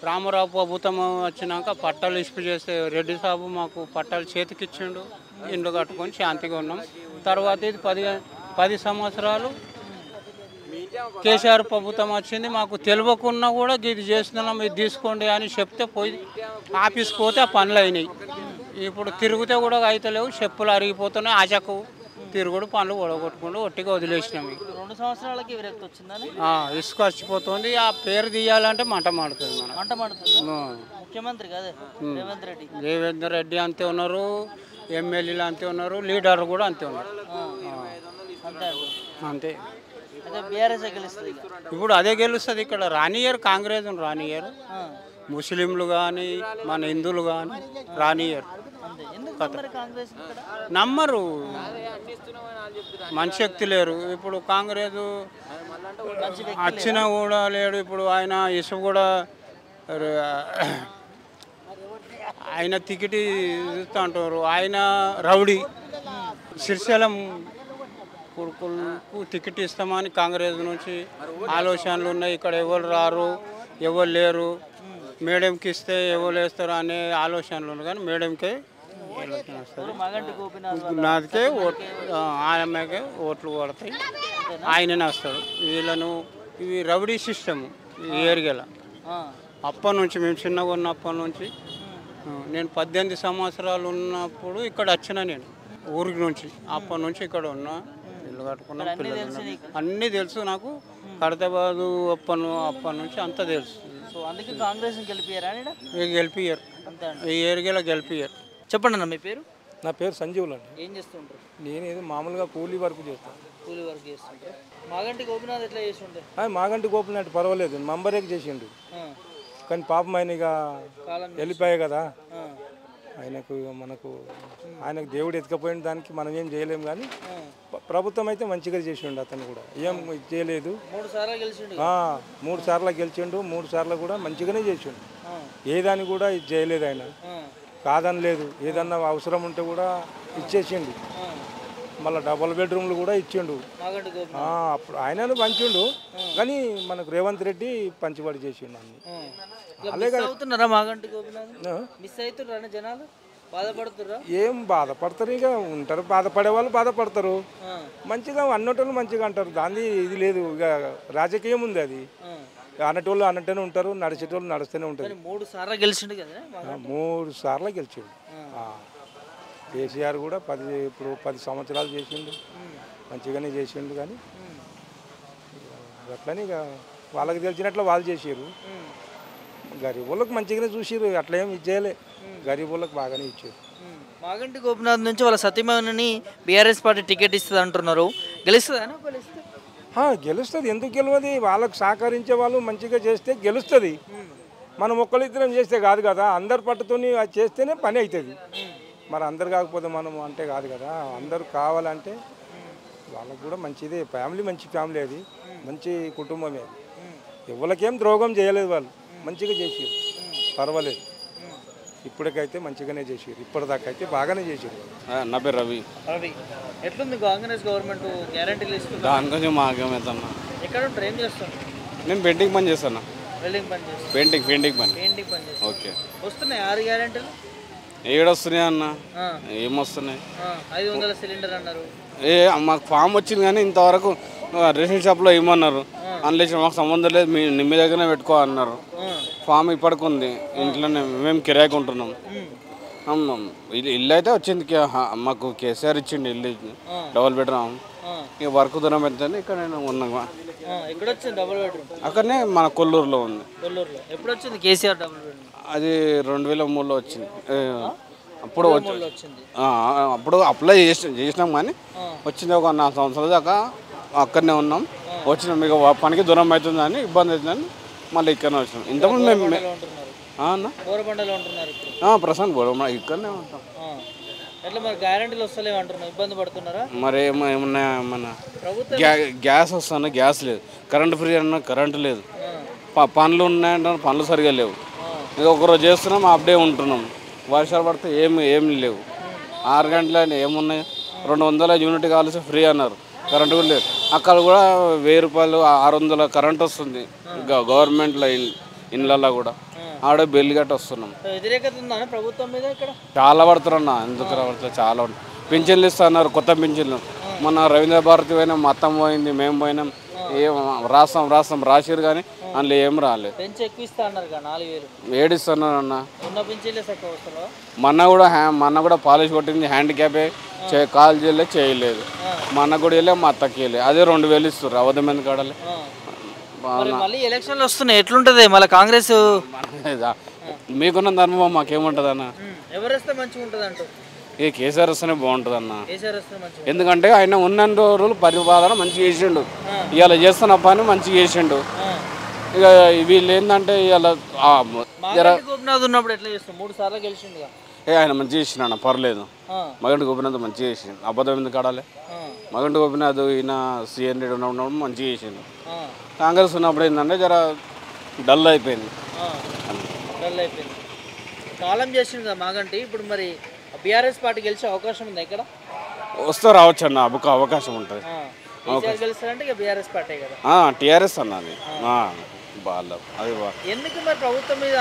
రామారావు ప్రభుత్వం వచ్చినాక పట్టాలు ఇష్యూ చేస్తే రెడ్డి సాబు మాకు పట్టాలు చేతికి ఇచ్చిండు. ఇండ్లు కట్టుకొని శాంతిగా ఉన్నాం. తర్వాత ఇది 10 సంవత్సరాలు కేసీఆర్ ప్రభుత్వం వచ్చింది. మాకు తెలియకున్నా కూడా ఇది చేస్తున్నాం, ఇది తీసుకోండి అని చెప్తే పోయి ఆఫీస్కి పోతే ఆ పనులు అయినాయి. ఇప్పుడు తిరిగితే కూడా అయితలేవు, చెప్పులు అరిగిపోతున్నాయి. ఆచకు తిరుగుడు పనులు ఒడగొట్టుకుంటూ ఒట్టిగా వదిలేసినాం. 2 సంవత్సరాలకి విరక్తి వచ్చిందని ఇసుక వచ్చిపోతుంది. ఆ పేరు తీయాలంటే మంట మాడుతుంది. మనం మంట మాడుతుంది. ముఖ్యమంత్రి కదా రేవంత్ రెడ్డి అంతే ఉన్నారు, ఎమ్మెల్యేలు అంతే ఉన్నారు, లీడర్లు కూడా అంతే ఉన్నారు. అంతే బీఆర్ఎస్ గెలుస్తుంది. ఇప్పుడు అదే గెలుస్తుంది. ఇక్కడ రానియర్ కాంగ్రెస్ రానియర్, ముస్లింలు కానీ మన హిందువులు కానీ రానియర్. నమ్మరు, మంచి శక్తి లేరు. ఇప్పుడు కాంగ్రెస్ వచ్చినా కూడా లేడు. ఇప్పుడు ఆయన ఇసు కూడా ఆయన టికెట్ ఇస్తా అంటారు. ఆయన రౌడీ. శ్రీశైలం కొడుకులకు టికెట్ ఇస్తామని కాంగ్రెస్ నుంచి ఆలోచనలు ఉన్నాయి. ఇక్కడ ఎవరు రారు, ఎవరు లేరు, మేడంకి ఇస్తే ఎవరు వేస్తారు అనే ఆలోచనలు ఉన్నాయి. కానీ మేడంకే నాదికే ఆమెకే ఓట్లు పడతాయి, ఆయననే వస్తాడు. వీళ్ళను ఇవి రౌడీ సిస్టమ్ ఈ ఏరియాలో. అప్పటి నుంచి మేము చిన్నగా ఉన్నప్పటి నుంచి, నేను 18 సంవత్సరాలు ఉన్నప్పుడు ఇక్కడ వచ్చిన నేను ఊరికి నుంచి. అప్పటి నుంచి ఇక్కడ ఉన్నా, ఇల్లు కట్టుకున్నా, పిల్లలు అన్నీ తెలుసు నాకు. ఖైరతాబాదు అప్పటి నుంచి అంతా తెలుసు. అందుకే కాంగ్రెస్ గెలిపియ్యారు, ఈ ఏరియాలో గెలిపియ్యారు. చెప్పండి అన్న మీ పేరు? నా పేరు సంజీవులు అండి. ఏం చేస్తుంటారు? నేను ఏదో మామూలుగా కూలీ వర్క్ చేస్తాను. కూలీ వర్క్ చేస్తుంటారు. మాగంటి గోపినాథ్ ఎట్లా చేస్తుంటే? మాగంటి గోపినాథ్ పర్వాలేదు, మెంబరేకి చేసిండు. కానీ పాపం ఆయన ఇక వెళ్ళిపోయాయి కదా, ఆయనకు ఆయనకు దేవుడు ఎత్తుకపోయిన దానికి మనం ఏం చేయలేము. కానీ ప్రభుత్వం అయితే మంచిగా చేసిండు. అతను కూడా ఏం చేయలేదు. 3 సార్లు గెలిచిండు. 3 సార్లు కూడా మంచిగానే చేసిండు. ఏదాన్ని కూడా ఇది చేయలేదు. ఆయన కాదని లేదు. ఏదన్నా అవసరం ఉంటే కూడా ఇచ్చేసిండు. మళ్ళీ డబుల్ బెడ్రూమ్లు కూడా ఇచ్చిండు. అప్పుడు ఆయన పంచిండు. కానీ మనకు రేవంత్ రెడ్డి పంచిబడి చేసిండు అన్ని. ఏం బాధపడతారు, ఇక ఉంటారు. బాధపడే వాళ్ళు బాధపడతారు. మంచిగా అన్నటోళ్ళు మంచిగా అంటారు. దాన్ని ఇది లేదు. ఇక రాజకీయం ఉంది. అది అన్నటోళ్ళు అన్నట్టునే ఉంటారు, నడిచేటోళ్ళు నడుస్తూనే ఉంటారు. 3 సార్లు గెలిచిండు కదా? 3 సార్లు గెలిచిండు. కేసీఆర్ కూడా 10 సంవత్సరాలు చేసిండు, మంచిగానే చేసిండు. కానీ అట్లని ఇక వాళ్ళకి తెలిసినట్లు వాళ్ళు చేసారు. గరీబ్ వాళ్ళకి మంచిగానే చూసారు. అట్లా ఏమి ఇచ్చేయలే, గరీబ్ వాళ్ళకి బాగానే ఇచ్చారు. మాగంటి గోపినాథ్ నుంచి వాళ్ళ సతీమణిని బీఆర్ఎస్ పార్టీ టికెట్ ఇస్తుంది అంటున్నారు. గెలుస్తుంది. ఎందుకు గెలవది? వాళ్ళకు సహకరించే వాళ్ళు మంచిగా చేస్తే గెలుస్తుంది. మనం ఒక్కరిద్దరం చేస్తే కాదు కదా, అందరు పట్టుతోని అది చేస్తేనే పని అవుతుంది. మరి అందరు కాకపోతే మనం అంటే కాదు కదా. అందరు కావాలంటే వాళ్ళకు కూడా మంచిదే. ఫ్యామిలీ మంచి ఫ్యామిలీ, అది మంచి కుటుంబమే. అది ఎవరికేం ద్రోహం చేయలేదు. వాళ్ళు మంచిగా చేసారు, పర్వాలేదు. ఇప్పటికైతే మంచిగానే చేసారు. ఇప్పటిదాకా అయితే బాగానే చేసారు. నా పేరు రవి. ఎట్లుంది కాంగ్రెస్ గవర్నమెంట్ గ్యారెంటీలు ఇస్తుంది? దాని కొంచెం మాకేమవుతున్నా. ఎక్కడ ఉంటారు? ఏం చేస్తాను? నేను పెయింటింగ్ పని చేస్తాను. వెల్డింగ్ పని చేస్తాను. పెయింటింగ్ పని. ఓకే. వస్తున్నాయి 6 గ్యారెంటీలు? ఏడొస్తున్నాయి అన్న, ఏమొస్తున్నాయి? 500 సిలిండర్ అన్నారు. మాకు ఫామ్ వచ్చింది కానీ ఇంతవరకు రేషన్ షాప్లో ఏమన్నారు. అందులో మాకు సంబంధం లేదు, మీ దగ్గరనే పెట్టుకో అన్నారు. ఫామ్ ఇప్పటికి ఉంది ఇంట్లోనే, మేము కిరాయికి ఉంటున్నాం. ఇల్లు అయితే వచ్చింది, మాకు కేసీఆర్ ఇచ్చిండు ఇల్లు, డబుల్ బెడ్రూమ్. ఇక వర్క్ దూరం వెళ్తే ఇక్కడ నేను ఉన్నాను. అక్కడనే మన కొల్లూరులో ఉంది. ఎప్పుడు వచ్చింది కేసీఆర్ డబుల్ బెడ్రూమ్? అది 2003లో వచ్చింది. అప్పుడు అప్పుడు అప్లై చేసినాం కానీ వచ్చింది ఒక 4 సంవత్సరాల దాకా అక్కడనే ఉన్నాం. వచ్చినాం మీకు పనికి దూరం అవుతుందని, ఇబ్బంది అవుతుందని మళ్ళీ ఇక్కడనే వచ్చినాం. ఇంతకుముందు మేము ప్రశాంత్ బోరబండ ఇక్కడనే ఉంటాం. మరి ఏమన్నా గ్యాస్ వస్తాను, గ్యాస్ లేదు. కరెంటు ఫ్రీ అన్నా కరెంటు లేదు. పనులు ఉన్నాయంటే పనులు సరిగా లేవు. ఇక ఒకరోజు చేస్తున్నాం, అప్పుడే ఉంటున్నాం. వర్షాలు పడితే ఏమి లేవు. 6 గంటలని ఏమున్నాయి, 200 యూనిట్ కావాల్సి ఫ్రీ అన్నారు, కరెంటు కూడా లేదు. అక్కడ కూడా 1000 రూపాయలు 600 కరెంట్ వస్తుంది గవర్నమెంట్లో, ఇళ్ళల్లో కూడా. ఆడ బిల్లు గట్ట వస్తున్నాం. చాలా పడుతున్నా, ఎందుకు పడుతుంది, చాలా పింఛన్లు ఇస్తున్నారు, కొత్త పింఛన్లు. మొన్న రవీంద్ర భారతి పోయినాం, మొత్తం పోయింది, మేము పోయినాం. ఏం రాస్తాం రాసిరు కానీ అందులో ఏం రాలేదు. ఏడిస్తున్నారు అన్న. మొన్న కూడా పాలిష్ కొట్టింది, హ్యాండిక్యాపే, కాల్ చేయలేదు. మొన్న కూడా వెళ్ళే మా అత్తకి వెళ్ళి అదే 2000 ఇస్తారు. అవధమైన కాడలే ఎలక్షన్లు వస్తున్నాయి, ఎట్లుంటది మళ్ళీ కాంగ్రెస్? మీకున్న ధర్మం మాకేముంటది అన్న? ఎవరేస్తే మంచిగా ఉంటుంది అంటూ? ఏ కేసీఆర్ వస్తేనే బాగుంటుంది అన్న. ఎందుకంటే ఆయన ఉన్న రోజులు పరిపాలన మంచిగా చేసిండు, ఇవాళ చేస్తున్న పని మంచిగా చేసిండు. ఇక వీళ్ళు ఏంటంటే ఇవాళ ఆయన మంచిగా చేసిండు అన్న, పర్లేదు. మగంటి గోపినాథ్ మంచిగా చేసిండు, అబద్ధం ఎందుకు ఆడాలి. మగంటి గోపినాథ్ ఈయన సీఎన్ రెడ్డి ఉన్నప్పుడు మంచిగా చేసిండు. కాంగ్రెస్ ఉన్నప్పుడు ఏంటంటే జర డల్ అయిపోయింది. కాలం చేసిండు కదా మాగంటి. ఇప్పుడు మరి బీఆర్ఎస్ పార్టీ గెలిచే అవకాశం ఉంది ఇక్కడ? వస్తే రావచ్చు అన్న, అవకాశం ఉంటుంది. టీఆర్ఎస్ అన్నది ఎందుకు మరి ప్రభుత్వం మీద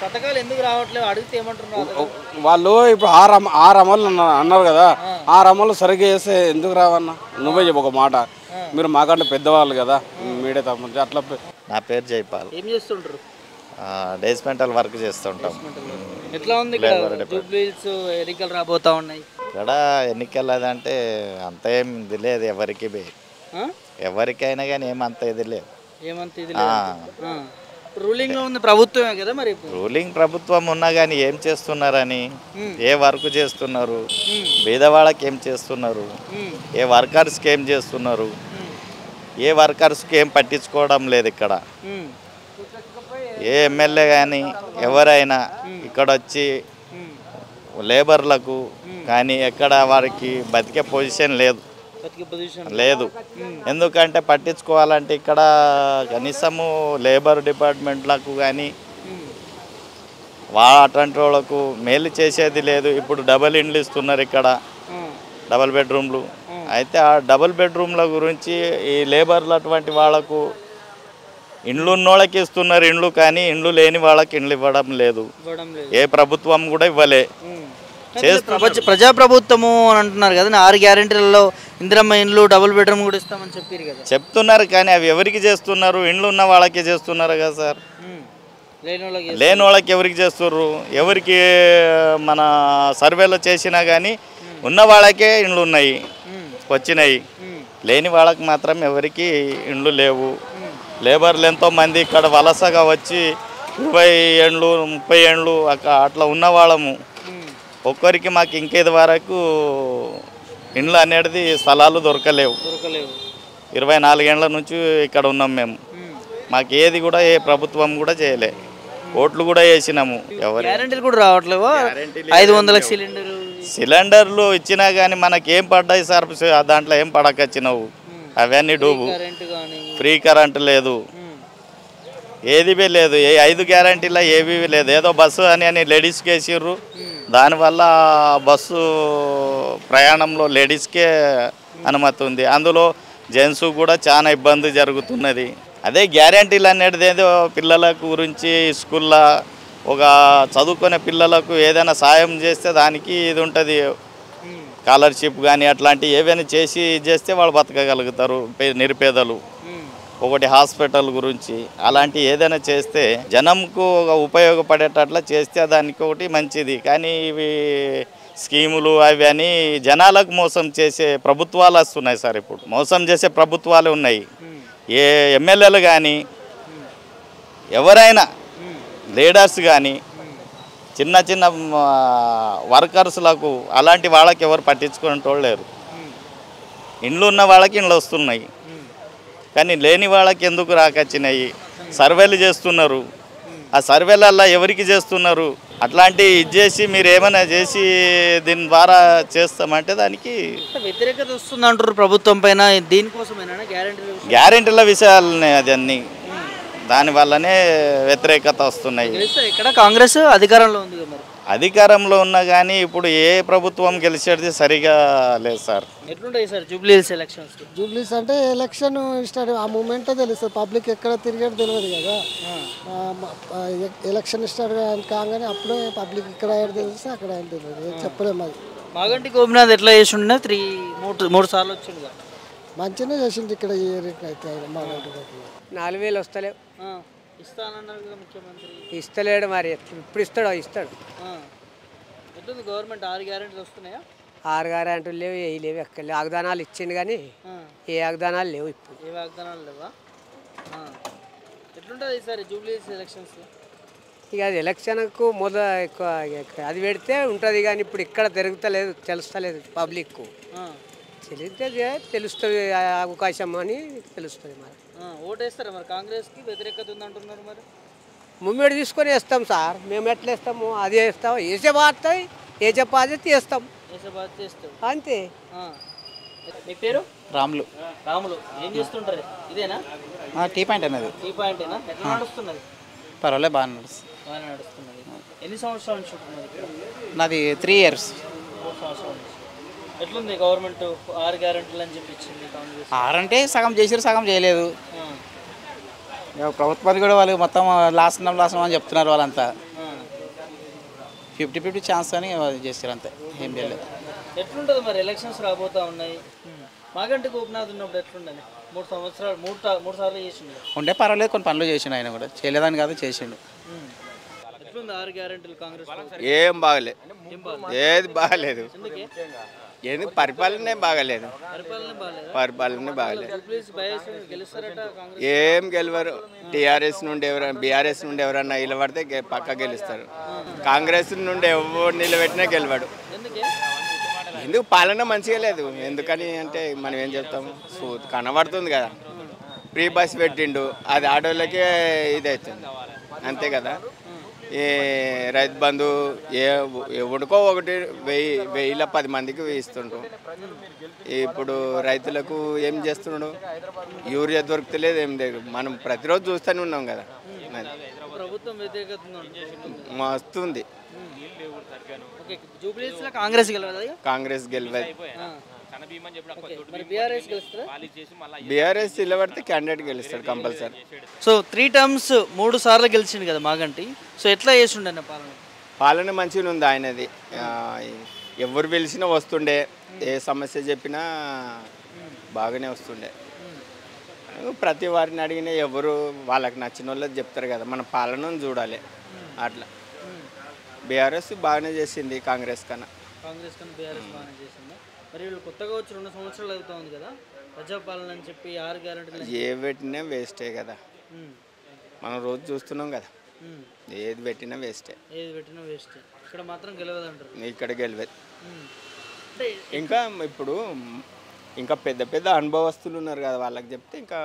పథకాలు ఎందుకు రావట్లేదు అడిగితే ఏమంటున్నారు వాళ్ళు? ఇప్పుడు 6 అమలు అన్నారు కదా, 6 అమలు సరిగ్గా చేస్తే ఎందుకు రావన్నా? నువ్వే చెప్పు ఒక మాట. మీరు మాకంటే పెద్దవాళ్ళు కదా, మీడియా తప్ప అట్లా. నా పేరు జైపాల్. ఏం చేస్తుంటారు? డేస్మెంటల్ వర్క్ చేస్తుంటాం. ఎట్లా ఉంది జూబ్లీహిల్స్ ఎన్నికలు రాబోతా ఉన్నాయి? ఇక్కడ ఎన్నికలు అదంటే అంత ఏం ఇది లేదు ఎవరికి, ఎవరికైనా కానీ ఏమంత ఇది లేదు. రూలింగ్ లో ఉంది ప్రభుత్వమే కదా మరి. రూలింగ్ ప్రభుత్వం ఉన్నా కానీ ఏం చేస్తున్నారని, ఏ వర్క్ చేస్తున్నారు, పేదవాళ్ళకి ఏం చేస్తున్నారు, ఏ వర్కర్స్కి ఏం చేస్తున్నారు, ఏ వర్కర్స్కి ఏం పట్టించుకోవడం లేదు ఇక్కడ. ఏ ఎమ్మెల్యే కానీ ఎవరైనా ఇక్కడ వచ్చి లేబర్లకు కానీ ఎక్కడ వారికి బతికే పొజిషన్ లేదు. ఎందుకంటే పట్టించుకోవాలంటే ఇక్కడ కనీసము లేబర్ డిపార్ట్మెంట్లకు కానీ అటువంటి వాళ్ళకు మేలు చేసేది లేదు. ఇప్పుడు డబుల్ ఇండ్లు ఇస్తున్నారు ఇక్కడ, డబుల్ బెడ్రూమ్లు. అయితే ఆ డబుల్ బెడ్రూమ్ల గురించి ఈ లేబర్లు అటువంటి వాళ్ళకు ఇండ్లు ఉన్నోళ్ళకి ఇస్తున్నారు ఇండ్లు, కానీ ఇండ్లు లేని వాళ్ళకి ఇండ్లు ఇవ్వడం లేదు. ఏ ప్రభుత్వం కూడా ఇవ్వలే. ప్రజాప్రభుత్వము అని అంటున్నారు కదా, 6 గ్యారెంటీలలో ఇందిరమ్మ ఇండ్లు, డబుల్ బెడ్రూమ్ కూడా ఇస్తామని చెప్పారు కదా. చెప్తున్నారు కానీ అవి ఎవరికి చేస్తున్నారు? ఇండ్లు ఉన్న వాళ్ళకి చేస్తున్నారు కదా సార్, లేని వాళ్ళకి ఎవరికి చేస్తున్నారు? ఎవరికి మన సర్వేలో చేసినా కానీ ఉన్న వాళ్ళకే ఇండ్లు ఉన్నాయి, వచ్చినాయి. లేని వాళ్ళకి మాత్రం ఎవరికి ఇండ్లు లేవు. లేబర్లు ఎంతోమంది ఇక్కడ వలసగా వచ్చి 20 ఏళ్ళు 30 ఏళ్ళు అట్లా ఉన్న వాళ్ళము. ఒక్కరికి మాకు ఇంకేది వరకు ఇండ్లు అనేది స్థలాలు దొరకలేవు. 24 ఏళ్ళ నుంచి ఇక్కడ ఉన్నాం మేము. మాకు ఏది కూడా ఏ ప్రభుత్వం కూడా చేయలే. ఓట్లు కూడా వేసినాము, ఎవరు కూడా రావట్లేవు. 500 సిలిండర్లు ఇచ్చినా కానీ మనకేం పడ్డాయి సార్? దాంట్లో ఏం పడకొచ్చినావు? అవన్నీ డూబు. ఫ్రీ కరెంట్ లేదు, ఏది లేదు. ఏ 5 గ్యారంటీలో ఏవి లేదు. ఏదో బస్సు అని లేడీస్కి వేసిర్రు, దానివల్ల బస్సు ప్రయాణంలో లేడీస్కే అనుమతి ఉంది. అందులో జెంట్స్ కూడా చాలా ఇబ్బంది జరుగుతున్నది. అదే గ్యారంటీలు అనేది ఏదో పిల్లల గురించి స్కూల్లో ఒక చదువుకునే పిల్లలకు ఏదైనా సాయం చేస్తే దానికి ఇది ఉంటుంది. స్కాలర్షిప్ కానీ అట్లాంటివి ఏవైనా చేసి చేస్తే వాళ్ళు బతకగలుగుతారు నిరుపేదలు. ఒకటి హాస్పిటల్ గురించి అలాంటి ఏదైనా చేస్తే జనంకు ఉపయోగపడేటట్లా చేస్తే దానికి ఒకటి మంచిది. కానీ ఇవి స్కీములు అవి అని జనాలకు మోసం చేసే ప్రభుత్వాలు వస్తున్నాయి సార్. ఇప్పుడు మోసం చేసే ప్రభుత్వాలు ఉన్నాయి. ఏ ఎమ్మెల్యేలు కానీ ఎవరైనా లీడర్స్ కానీ చిన్న చిన్న వర్కర్స్లకు అలాంటి వాళ్ళకి ఎవరు పట్టించుకునేటోళ్ళు లేరు. ఇండ్లు ఉన్న వాళ్ళకి ఇండ్లు వస్తున్నాయి, కానీ లేని వాళ్ళకి ఎందుకు రాకొచ్చినాయి? సర్వేలు చేస్తున్నారు, ఆ సర్వేలల్లో ఎవరికి చేస్తున్నారు? అట్లాంటి ఇది చేసి మీరు ఏమైనా చేసి దీని ద్వారా చేస్తామంటే దానికి వ్యతిరేకత వస్తుంది అంటారు ప్రభుత్వం పైన. దీనికోసమేనా గ్యారెంటీల విషయాలనే అది అన్నీ, దానివల్లనే వ్యతిరేకత వస్తున్నాయి. ఇక్కడ కాంగ్రెస్ అధికారంలో ఉంది కదా, మరి అధికారంలో ఉన్నా కానీ ఇప్పుడు ఏ ప్రభుత్వం గెలిచేది సరిగా లేదు సార్. ఎట్లుంటాయి సార్ జూబ్లీహిల్స్ ఎలక్షన్స్? జూబ్లీస్ అంటే ఎలక్షన్ స్టార్ట్ ఆ మూమెంటే తెలుస్తుంది, పబ్లిక్ ఎక్కడ తిరిగేది తెలియదు కదా. ఎలక్షన్ స్టార్ట్ కాగానే అప్పుడే పబ్లిక్ ఇక్కడ తెలుస్తుంది, అక్కడ తెలియదు, చెప్పలేము. అది మాగంటి గోపినాథ్ ఎట్లా చేసి ఉండే? మూడు సార్లు వచ్చింది కదా, మంచిగానే చేసింది ఇక్కడ ఈ ఏరియాకి అయితే. మాగంటి గోపినాథ్ 4,000 వస్తలేవు, ఇస్తానన్నారు కదా ముఖ్యమంత్రి. ఇస్తలేడు, మరి ఇప్పుడు ఇస్తాడు. ఎట్లుంది గవర్నమెంట్? 6 గ్యారెంటీలు వస్తున్నాయా? 6 గ్యారెంటీలు లేవు, ఏ లేవు, ఎక్కడ లేవు. వాగ్దానాలు ఇచ్చిండు కానీ ఏ వాగ్దానాలు లేవు ఇప్పుడు. ఏ వాగ్దానాలు లేవా? ఎట్లుంటుంది ఈసారి జూబ్లీహిల్స్ ఎలక్షన్స్? ఇక అది ఎలక్షన్కు అది పెడితే ఉంటుంది, కానీ ఇప్పుడు ఇక్కడ తిరుగుతలేదు, తెలుస్తలేదు పబ్లిక్కు. తెలిస్తే తెలుస్తుంది అవకాశం అని తెలుస్తుంది. మరి ఓటేస్తారా మరి? కాంగ్రెస్కి వ్యతిరేకత ఉందంటున్నారు, మరి ముమ్మడి తీసుకొని వేస్తాం సార్. మేము ఎట్లా వేస్తాము? అది వేస్తాం, వేసే బాగుతాయి, వేసే బాధ్యత వేస్తాం అంతే. మీ పేరు? రాములు. రాములు ఏం చేస్తుంటారు? ఇదేనా టీ పాయింట్ అనేది? టీ పాయింటేనా? ఎట్లా నడుస్తున్నది? పర్వాలేదు, బాగా నడుస్తుంది. బాగా నడుస్తున్నది. ఎన్ని సంవత్సరాల నుంచి ఉంటున్నది? నాది 3 years. 4 సంవత్సరాల నుంచి. ఎట్లుంది గవర్నమెంట్? 6 గ్యారెంటీలు అని చెప్పి ఇచ్చింది కాంగ్రెస్. 6 అంటే సగం చేసారు, సగం చేయలేదు. ప్రభుత్వానికి కూడా వాళ్ళు మొత్తం లాస్ అని చెప్తున్నారు. వాళ్ళంతా 50-50 ఛాన్స్ అని చేస్తారు, అంతే, ఏం చేయలేదు. ఎట్లుంటుంది మరి? ఎలక్షన్స్ రాబోతా ఉన్నాయి. మాగంటి గోపినాథ్ ఉన్నప్పుడు ఎట్లుండని? 3 సంవత్సరాలు 3 సార్లు చేసిండు. ఉండే పర్వాలేదు, కొన్ని పనులు చేసిండు. ఆయన కూడా చేయలేదని కాదు, చేసిండు. ఎట్లుంది 6 గ్యారెంటీలు కాంగ్రెస్? ఏం బాగలేదు, ఏది బాగలేదు. ఎందుకు? పరిపాలనే బాగలేదు, పరిపాలనే బాగలేదు. ఏం గెలవరు. టీఆర్ఎస్ నుండి ఎవరైనా, బీఆర్ఎస్ నుండి ఎవరన్నా నిలబడితే పక్క గెలుస్తారు. కాంగ్రెస్ నుండి ఎవరు నిలబెట్టినా గెలవాడు. ఎందుకు? పాలన మంచిగా లేదు. ఎందుకని అంటే మనం ఏం చెప్తాము, కనబడుతుంది కదా. ఫ్రీ బస్ పెట్టిండు, అది ఆటోలకే ఇది అవుతుంది, అంతే కదా. ఏ రైతు బంధు ఎవరికో ఒకటి 1000 మందికి ఇస్తుండ్రు. ఇప్పుడు రైతులకు ఏం చేస్తున్నాడు? యూరియా దొరుకుతలేదు, ఏం లేదు. మనం ప్రతిరోజు చూస్తూనే ఉన్నాం కదా. మస్తుంది. కాంగ్రెస్ గెలవదు. బీఆర్ఎస్ నిలబడితే క్యాండిడేట్ గెలుస్తాడు కంపల్సరీ. సో 3 terms 3 సార్లు గెలిచిండు కదా మాగంటి. సో ఎట్లా చేస్తుండే పాలన? పాలన మంచిగా ఉంది ఆయనది. ఎవరు పిలిచినా వస్తుండే, ఏ సమస్య చెప్పినా బాగానే వస్తుండే. ప్రతి వారిని అడిగినా ఎవరు వాళ్ళకి నచ్చిన వాళ్ళకి చెప్తారు కదా, మన పాలనను చూడాలి. అట్లా బీఆర్ఎస్ బాగానే చేసింది కాంగ్రెస్ కన్నా. బీఆర్ఎస్ బాగానే చేసింది. మరి వీళ్ళు కొత్తగా వచ్చి 2 సంవత్సరాలు అవుతా ఉంది కదా, ప్రజాపాలన అని చెప్పి 6 గ్యారెంటీలు ఏ పెట్టినా వేస్టే కదా. మనం రోజు చూస్తున్నాం కదా, ఏది పెట్టినా వేస్టే. ఇక్కడ మాత్రం గెలవదు అంటారు. ఇక్కడ గెలవదు. ఇంకా ఇప్పుడు ఇంకా పెద్ద పెద్ద అనుభవస్తులు ఉన్నారు కదా, వాళ్ళకి చెప్తే ఇంకా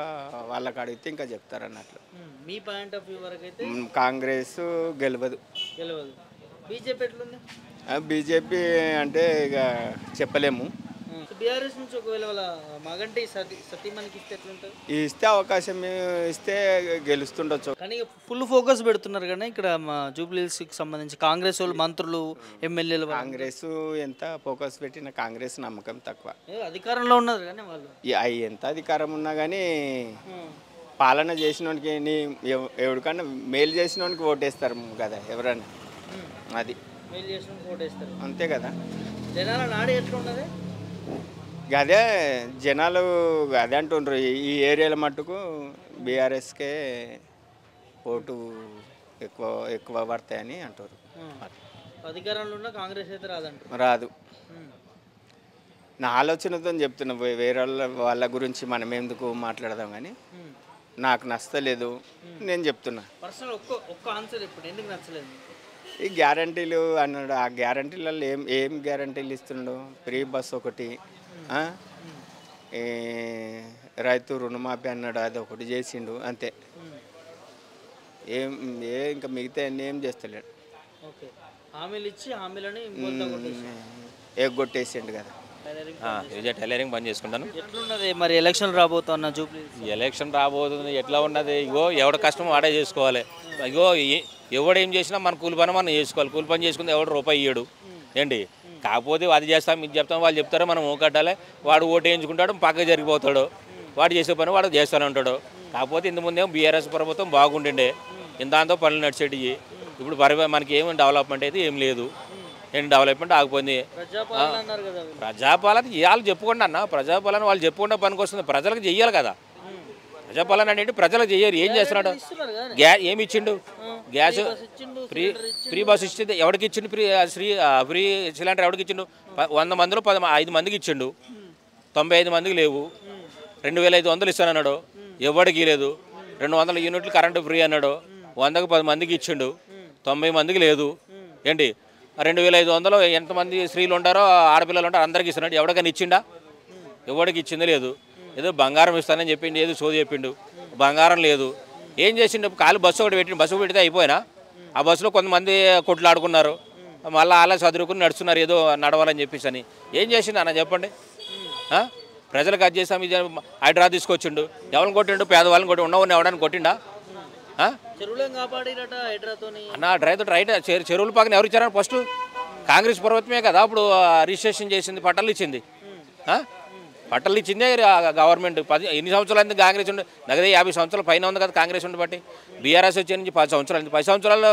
వాళ్ళకి అడిగితే ఇంకా చెప్తారు అన్నట్లు. మీ పాయింట్ ఆఫ్ వ్యూ వరకు అయితే కాంగ్రెస్ గెలవదు. బీజేపీ ఎట్లుంది? బీజేపీ అంటే ఇక చెప్పలేము. బీఆర్ఎస్ నుంచి ఒకవేళ వాళ్ళ మాగంటి సతీమణికి ఇస్తే ఎట్లుంటుంది? ఇస్తే అవకాశం ఇస్తే గెలుస్తుండొచ్చు. కానీ ఫుల్ ఫోకస్ పెడుతున్నారు కానీ ఇక్కడ మా జూబ్లీహిల్స్కి సంబంధించి కాంగ్రెస్ వాళ్ళు, మంత్రులు, ఎమ్మెల్యేలు. కాంగ్రెస్ ఎంత ఫోకస్ పెట్టిన కాంగ్రెస్ నమ్మకం తక్కువ. అధికారంలో ఉన్నారు కానీ వాళ్ళు ఎంత అధికారం ఉన్నా కానీ పాలన చేసినోనికి ఎవరికన్నా మేలు చేసినోనికి ఓటేస్తారు కదా ఎవరన్నా. అది మేలు చేసిన ఓటేస్తారు, అంతే కదా. జనాల నాడి ఎట్లా ఉన్నది? అదే జనాలు అదే అంటుండ్రు ఈ ఏరియాల మట్టుకు బీఆర్ఎస్కే ఓటు ఎక్కువ ఎక్కువ పడతాయని అంటారు. అధికారంలో ఉన్న కాంగ్రెస్ అయితే రాదంట. రాదు. నా ఆలోచనతో చెప్తున్నా, వేరే వాళ్ళ గురించి మనం ఎందుకు మాట్లాడదాం కానీ నాకు నచ్చలేదు నేను చెప్తున్నా. పర్సనల్ ఒక్క ఆన్సర్ ఇప్పుడు ఎందుకు నచ్చలేదు? ఈ గ్యారంటీలు అన్నాడు, ఆ గ్యారంటీలలో ఏం గ్యారంటీలు ఇస్తున్నాడు? ఫ్రీ బస్ ఒకటి, రైతు రుణమాఫీ అన్నాడు, అది ఒకటి చేసిండు అంతే. ఇంకా మిగతా అన్నీ ఏం చేస్తలేడు. హామీలు ఇచ్చి హామీలని ఎగ్గొట్టేసిండు కదా. టైలరింగ్ పని చేసుకుంటాను. ఎట్లున్నది మరి ఎలక్షన్ రాబోతున్నా జూబ్లీ? ఎలక్షన్ రాబోతుంది ఎట్లా ఉన్నది? ఇగో ఎవడ కష్టం వాడే చేసుకోవాలి. ఇగో ఎవడు ఏం చేసినా మన కూలి పని మనం చేసుకోవాలి. కూలి పని చేసుకుంటే ఎవడు రూపాయి ఇయ్యడు ఏంటి. కాకపోతే అది చేస్తాం ఇది చెప్తాం, వాళ్ళు చెప్తారో మనం కట్టాలి. వాడు ఓటు వేయించుకుంటాడు, పక్కకు జరిగిపోతాడు. వాడు చేసే పని వాడు చేస్తూనే ఉంటాడు. కాకపోతే ఇంతకుముందేమో బీఆర్ఎస్ ప్రభుత్వం బాగుంటుండే, దాంతో పనులు నడిచేటివి. ఇప్పుడు మనకి ఏమి డెవలప్మెంట్ అయితే ఏం లేదు. ఏంటి డెవలప్మెంట్ ఆగిపోయింది. ప్రజాపాలన వాళ్ళు చెప్పుకోండి అన్న, ప్రజాపాలన వాళ్ళు చెప్పుకుంటే పనికి వస్తుంది. ప్రజలకు చెయ్యాలి కదా. ప్రజాపాలన అంటే ప్రజలకు చెయ్యారు. ఏం చేస్తున్నాడు? ఏమి ఇచ్చిండు? గ్యాస్ ఫ్రీ బస్ ఇచ్చింది. ఎవరికి ఇచ్చిండు? ఫ్రీ సిలిండర్ ఎవరికి ఇచ్చిండు? 100 మందిలో 5 మందికి ఇచ్చిండు. 95 మందికి లేవు. 2500 ఇస్తానన్నాడు, ఎవరికి లేదు. 200 యూనిట్లు కరెంటు ఫ్రీ అన్నాడు, 100కు 10 మందికి ఇచ్చిండు. 90 మందికి లేదు. ఏంటి 2500 ఎంతమంది స్త్రీలు ఉంటారో ఆడపిల్లలు ఉంటారో అందరికి ఇస్తున్నాడు. ఎవరికైనా ఇచ్చిండా? ఎవరికి ఇచ్చింది లేదు. ఏదో బంగారం ఇస్తానని చెప్పిండు, ఏదో సోది చెప్పిండు. బంగారం లేదు. ఏం చేసిండు? ఖాళీ బస్సు ఒకటి పెట్టిండు. బస్సు పెడితే అయిపోయినా ఆ బస్సులో కొంతమంది కొట్లాడుకున్నారు, మళ్ళీ అలా చదువుకుని నడుస్తున్నారు ఏదో నడవాలని చెప్పేసి అని. ఏం చేసిండు అన్న చెప్పండి? ప్రజలకు అది చేసాం, ఇది హైడ్రా తీసుకొచ్చిండు. ఎవరిని కొట్టిండు? పేదవాళ్ళని కొట్టి ఉన్నవాడిని ఎవడని కొట్టిండా? అన్న రైతు చెరువుల పక్కన ఎవరు ఇచ్చారని ఫస్ట్ కాంగ్రెస్ ప్రభుత్వమే కదా అప్పుడు రిజిస్ట్రేషన్ చేసింది, పట్టాలు ఇచ్చింది. పట్టాలు ఇచ్చిందే గవర్నమెంట్. ఎన్ని సంవత్సరాలు అయింది కాంగ్రెస్ ఉండి? నగదే 50 సంవత్సరాల పైన ఉంది కదా కాంగ్రెస్ ఉండి బట్టి. బీఆర్ఎస్ వచ్చే నుంచి 10 సంవత్సరాలు అయింది. 10 సంవత్సరాల్లో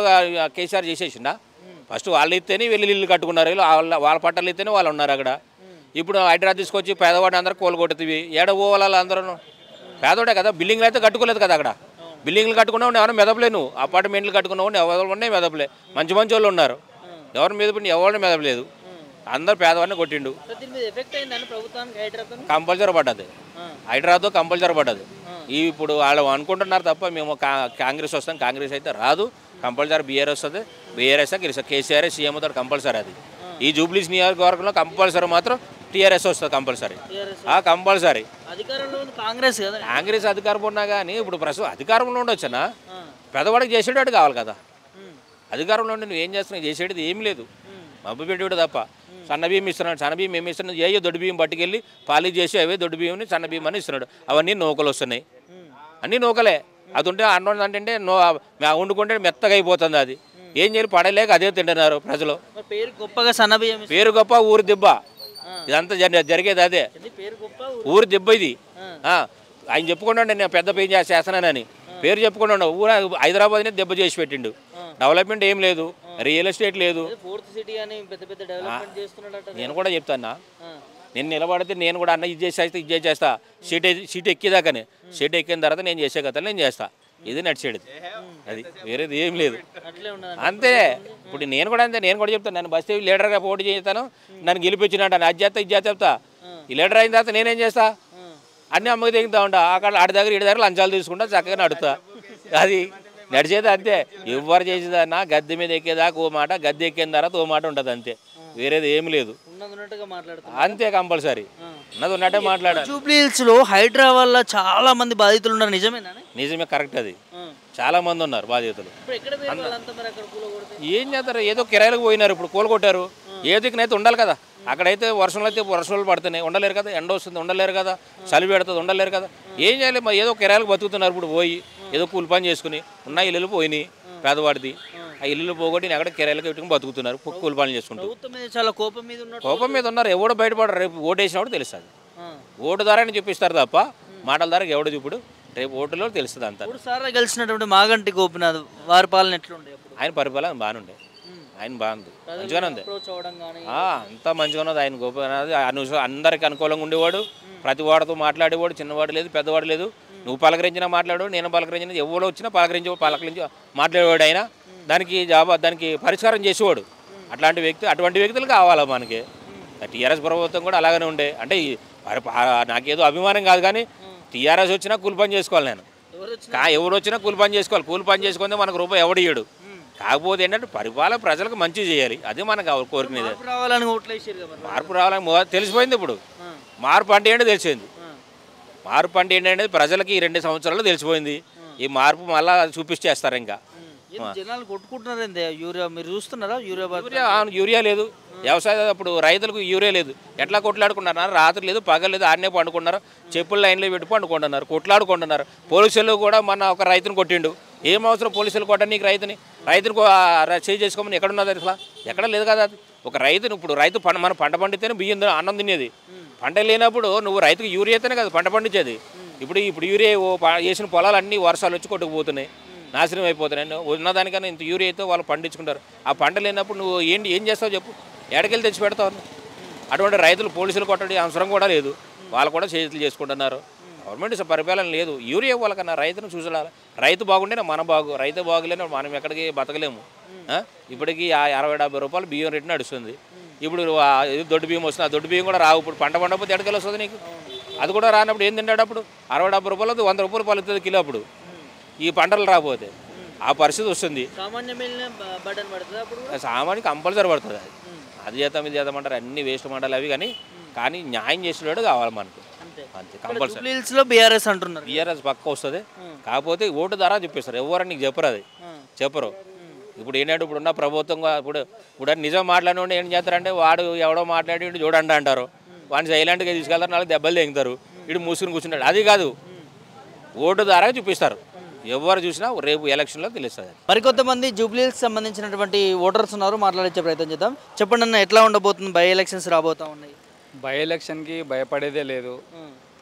కేసీఆర్ చేసేసిందా? ఫస్ట్ వాళ్ళు ఇస్తేనే వెళ్ళి ఇల్లు కట్టుకున్నారు, వాళ్ళ పట్టాలు ఇస్తేనే వాళ్ళు ఉన్నారు అక్కడ. ఇప్పుడు హైడ్రా తీసుకొచ్చి పేదవాడిని అందరూ కోలుకొట్టుతుంది. ఏడ పోవాలి అందరూ? పేదవాడే కదా. బిల్డింగ్లు అయితే కట్టుకోలేదు కదా అక్కడ. బిల్డింగ్లు కట్టుకున్నావు ఎవరు మెదపలే, నువ్వు అపార్ట్మెంట్లు కట్టుకున్నావు ఎవరు ఉన్నాయి మెదపలే. మంచి మంచి వాళ్ళు ఉన్నారు, ఎవరు మెదపండి ఎవరిని మెదపలేదు. అందరు పేదవాడిని కొట్టిండు. కంపల్సరీ పడ్డది, హైడ్రాతో కంపల్సరీ పడ్డది. ఇప్పుడు వాళ్ళు అనుకుంటున్నారు తప్ప మేము కాంగ్రెస్ వస్తాం, కాంగ్రెస్ అయితే రాదు. కంపల్సరీ బీఆర్ఎస్ వస్తుంది, బీఆర్ఎస్ గెలుస్తుంది. కేసీఆర్ సీఎం అవుతాడు కంపల్సరీ. అది ఈ జూబ్లీస్ నియోజకవర్గంలో కంపల్సరీ మాత్రం టీఆర్ఎస్ వస్తుంది కంపల్సరీ, కంపల్సరీ. కాంగ్రెస్ అధికారం ఉన్నా కానీ ఇప్పుడు ప్రస్తుతం అధికారంలో ఉండొచ్చనా? పెద్దవాడికి చేసేటట్టు కావాలి కదా. అధికారంలో ఉండి నువ్వు ఏం చేస్తున్నావు? చేసేది ఏం లేదు, మబ్బు పెట్టేడు తప్ప. సన్న బియ్యం ఇస్తున్నాడు, సన్న బియ్యం ఏమి ఇస్తున్నాడు? ఏ దొడ్డు బియ్యం పట్టుకెళ్ళి పాలిష్ చేసి అవే దొడ్డు బియ్యంని సన్న బియ్యం అని ఇస్తున్నాడు. అవన్నీ నూకలు వస్తున్నాయి, అన్నీ నూకలే. అది ఉంటే అన్నం అంటే వండుకుంటే మెత్తగా అయిపోతుంది. అది ఏం చేయాలి? పడలేక అదే తింటున్నారు ప్రజలు. పేరు గొప్ప ఊరు దెబ్బ, ఇదంతా జరిగేది అదే. ఊరు దెబ్బ ఇది. ఆయన చెప్పుకున్నాడు నేను పెద్ద పేరు చేస్తానని, పేరు చెప్పుకున్నాడు. ఊరు హైదరాబాద్ని దెబ్బ చేసి పెట్టిండు. డెవలప్మెంట్ ఏం లేదు, రియల్ ఎస్టేట్ లేదు. నేను కూడా చెప్తాను, నేను నిలబడితే నేను కూడా అన్న ఇది చేస్తా సీట్ ఎక్కేదాకానే. సీట్ ఎక్కిన తర్వాత నేను చేసే కథలు నేను చేస్తా. ఇది నడిచేది, అది వేరేది ఏం లేదు. అంతే. ఇప్పుడు నేను కూడా అంతే, నేను కూడా చెప్తాను. నన్ను బస్ లీడర్గా పోటీ చేస్తాను, నన్ను గెలిపించినట్టు అది చేస్తా ఇది చెప్తా. ఈ లీడర్ అయిన తర్వాత నేనేం చేస్తా? అన్నీ అమ్మకి దిగుతా ఉంటా. అక్కడ ఆడి దగ్గర ఇడి దగ్గర లంచాలు తీసుకుంటా, చక్కగా నడుతా. అది నడిచేది అంతే. ఎవరు చేసేదన్నా గద్దె మీద ఎక్కేదాకా ఓ మాట, గద్దె ఎక్కిన తర్వాత ఓ మాట ఉంటుంది అంతే, వేరేది ఏమి లేదు. అంతే కంపల్సరీ ఉన్నది ఉన్నట్టే మాట్లాడాలి. జూబ్లీ హిల్స్ లో హైడ్రా వల్ల చాలా మంది బాధితులు ఉన్నారు, నిజమేనా? నిజమే, కరెక్ట్. అది చాలా మంది ఉన్నారు బాధితులు. ఏం చేస్తారు? ఏదో కిరాయిలకు పోయినారు, ఇప్పుడు కూలగొట్టారు. ఏ దిక్కునైతే ఉండాలి కదా. అక్కడైతే వర్షంలో అయితే వర్షాలు పడుతున్నాయి, ఉండలేరు కదా. ఎండ వస్తుంది, ఉండలేరు కదా. చలి పెడుతుంది, ఉండలేరు కదా. ఏం చేయాలి? మరి ఏదో కిరాయిలకు బతుకుతున్నారు. ఇప్పుడు పోయి ఏదో కూలి పని చేసుకుని ఉన్న ఇల్లు పోయినాయి పేదవాడిది. ఆ ఇల్లు పోగొట్టి అక్కడ కిరాయిలకు పెట్టుకుని బతుకుతున్నారు, కూలి పనులు చేసుకుంటారు. చాలా కోపం మీద ఉన్నారు. ఎవడో బయటపడరు. రేపు ఓటు వేసినప్పుడు తెలుస్తుంది. ఓటు ద్వారానే చూపిస్తారు తప్ప మాటల ద్వారా ఎవడో చూపుడు. రేపు ఓటులో తెలుస్తుంది అంతా. గెలిచినటువంటి మాగంటి గోపినాథ్ వారి పాలన ఎట్లుండే? ఆయన పరిపాలన బాగానే ఉండే, ఆయన బాగుంది, మంచిగానే ఉంది. అంతా మంచిగానే ఉంది. ఆయన గొప్ప అందరికి అనుకూలంగా ఉండేవాడు, ప్రతి వాడితో మాట్లాడేవాడు, చిన్నవాడు లేదు పెద్దవాడు లేదు. నువ్వు పలకరించినా మాట్లాడు, నేను పలకరించినా, ఎవరో వచ్చినా పలకరించి మాట్లాడేవాడు. ఆయన దానికి పరిష్కారం చేసేవాడు. అటువంటి వ్యక్తులు కావాలా మనకి. టీఆర్ఎస్ ప్రభుత్వం కూడా అలాగనే ఉండే. అంటే నాకేదో అభిమానం కాదు, కానీ టీఆర్ఎస్ వచ్చినా కూలి పని చేసుకోవాలి. నేను ఎవరు వచ్చినా కూలి పని చేసుకోవాలి. కూలి పని చేసుకుంటే మనకు రూపాయి ఎవడు ఇయ్యడు. కాకపోతే ఏంటంటే పరిపాలన ప్రజలకు మంచి చేయాలి, అదే మనకు కోరుకునేది. మార్పు రావాలని తెలిసిపోయింది. ఇప్పుడు మార్పు అంటే ఏంటో తెలిసింది. మార్పు అంటే ఏంటంటే ప్రజలకి ఈ 2 సంవత్సరాలు తెలిసిపోయింది. ఈ మార్పు మళ్ళీ చూపించేస్తారు. ఇంకా జనాలు కొట్టుకుంటున్నారండి. యూరియా మీరు చూస్తున్నారా? యూరియా లేదు వ్యవసాయ. అప్పుడు రైతులకు యూరియా లేదు, ఎట్లా కొట్లాడుకుంటున్నారు? రాత్రి లేదు పగలు లేదు, ఆడనే పండుకున్నారు, చెప్పులు లైన్లో పెట్టి పండుకుంటున్నారు, కొట్లాడుకుంటున్నారు. పోలీసులు కూడా మన ఒక రైతుని కొట్టిండు. ఏం అవసరం పోలీసులు కొట్టండి? నీకు రైతుని చేయి చేసుకోమని ఎక్కడున్నది? అసలు ఎక్కడ లేదు కదా. ఒక రైతుని ఇప్పుడు మన పంట పండితేనే బియ్యం అన్నం తినేది. పంట లేనప్పుడు నువ్వు రైతుకు యూరియా అయితేనే కదా పంట పండించేది. ఇప్పుడు యూరియా వేసిన పొలాలన్నీ వర్షాలు వచ్చి కొట్టుకుపోతున్నాయి, నాశనం అయిపోతున్నాయి. ఉన్నదానికన్నా ఇంత యూరియా అయితే వాళ్ళు పండించుకుంటారు. ఆ పంట లేనప్పుడు నువ్వు ఏం చేస్తావు చెప్పు? ఎడకెళ్ళి తెచ్చి పెడతావు? అటువంటి రైతులు పోలీసులు కొట్టడం అవసరం కూడా లేదు. వాళ్ళు కూడా చేతులు చేసుకుంటున్నారు. గవర్నమెంట్ పరిపాలన లేదు. యూరియా వాళ్ళకన్నా రైతును చూడాలి. రైతు బాగుంటేనే మనం రైతు బాగులేని మనం ఎక్కడికి బతకలేము. ఇప్పటికీ 60-70 రూపాయలు బియ్యం రేటు నడుస్తుంది. ఇప్పుడు దొడ్డు బియ్యం వస్తుంది, ఆ దొడ్డు బియ్యం కూడా రావు. ఇప్పుడు పంట పండకపోతే ఎడకెళ్ళి వస్తుంది నీకు? అది కూడా రానప్పుడు ఏం తింటాడు? అప్పుడు 60-70 రూపాయలు 100 రూపాయలు పలుతుంది కిలో. అప్పుడు ఈ పంటలు రాకపోతే ఆ పరిస్థితి వస్తుంది. సామాన్య కంపల్సరీ పడుతుంది. అది చేద్దాం ఇది చేద్దామంటారు, అన్ని వేస్ట్ మంటలు అవి. కానీ న్యాయం చేసేవాడు కావాలి మనకు, అంతే. కంపల్సరీ బీఆర్ఎస్ అంటున్నారు. బీఆర్ఎస్ పక్క వస్తుంది. కాకపోతే ఓటు ద్వారా చెప్పేస్తారు. ఎవరని నీకు చెప్పరు, అది చెప్పరు. ఇప్పుడు ఏంటంటే ఇప్పుడున్న ప్రభుత్వం ఇప్పుడు నిజం మాట్లాడిన ఏం చేస్తారంటే వాడు ఎవడో మాట్లాడి చూడండి అంటారు, వాడిని సైలెంట్గా తీసుకెళ్తారు, 4 దెబ్బలు తెంగుతారు, ఇటు మూసుకుని కూర్చుంటాడు. అది కాదు, ఓటు ద్వారా చూపిస్తారు. ఎవరు చూసినా రేపు ఎలక్షన్లో తెలుస్తుంది. మరికొంతమంది జూబ్లీహిల్స్ సంబంధించినటువంటి ఓటర్స్ ఉన్నారు, మాట్లాడించే ప్రయత్నం చేద్దాం. చెప్పండి అన్న, ఎట్లా ఉండబోతుంది? బై ఎలక్షన్స్ రాబోతా ఉన్నాయి. బై ఎలక్షన్కి భయపడేదే లేదు.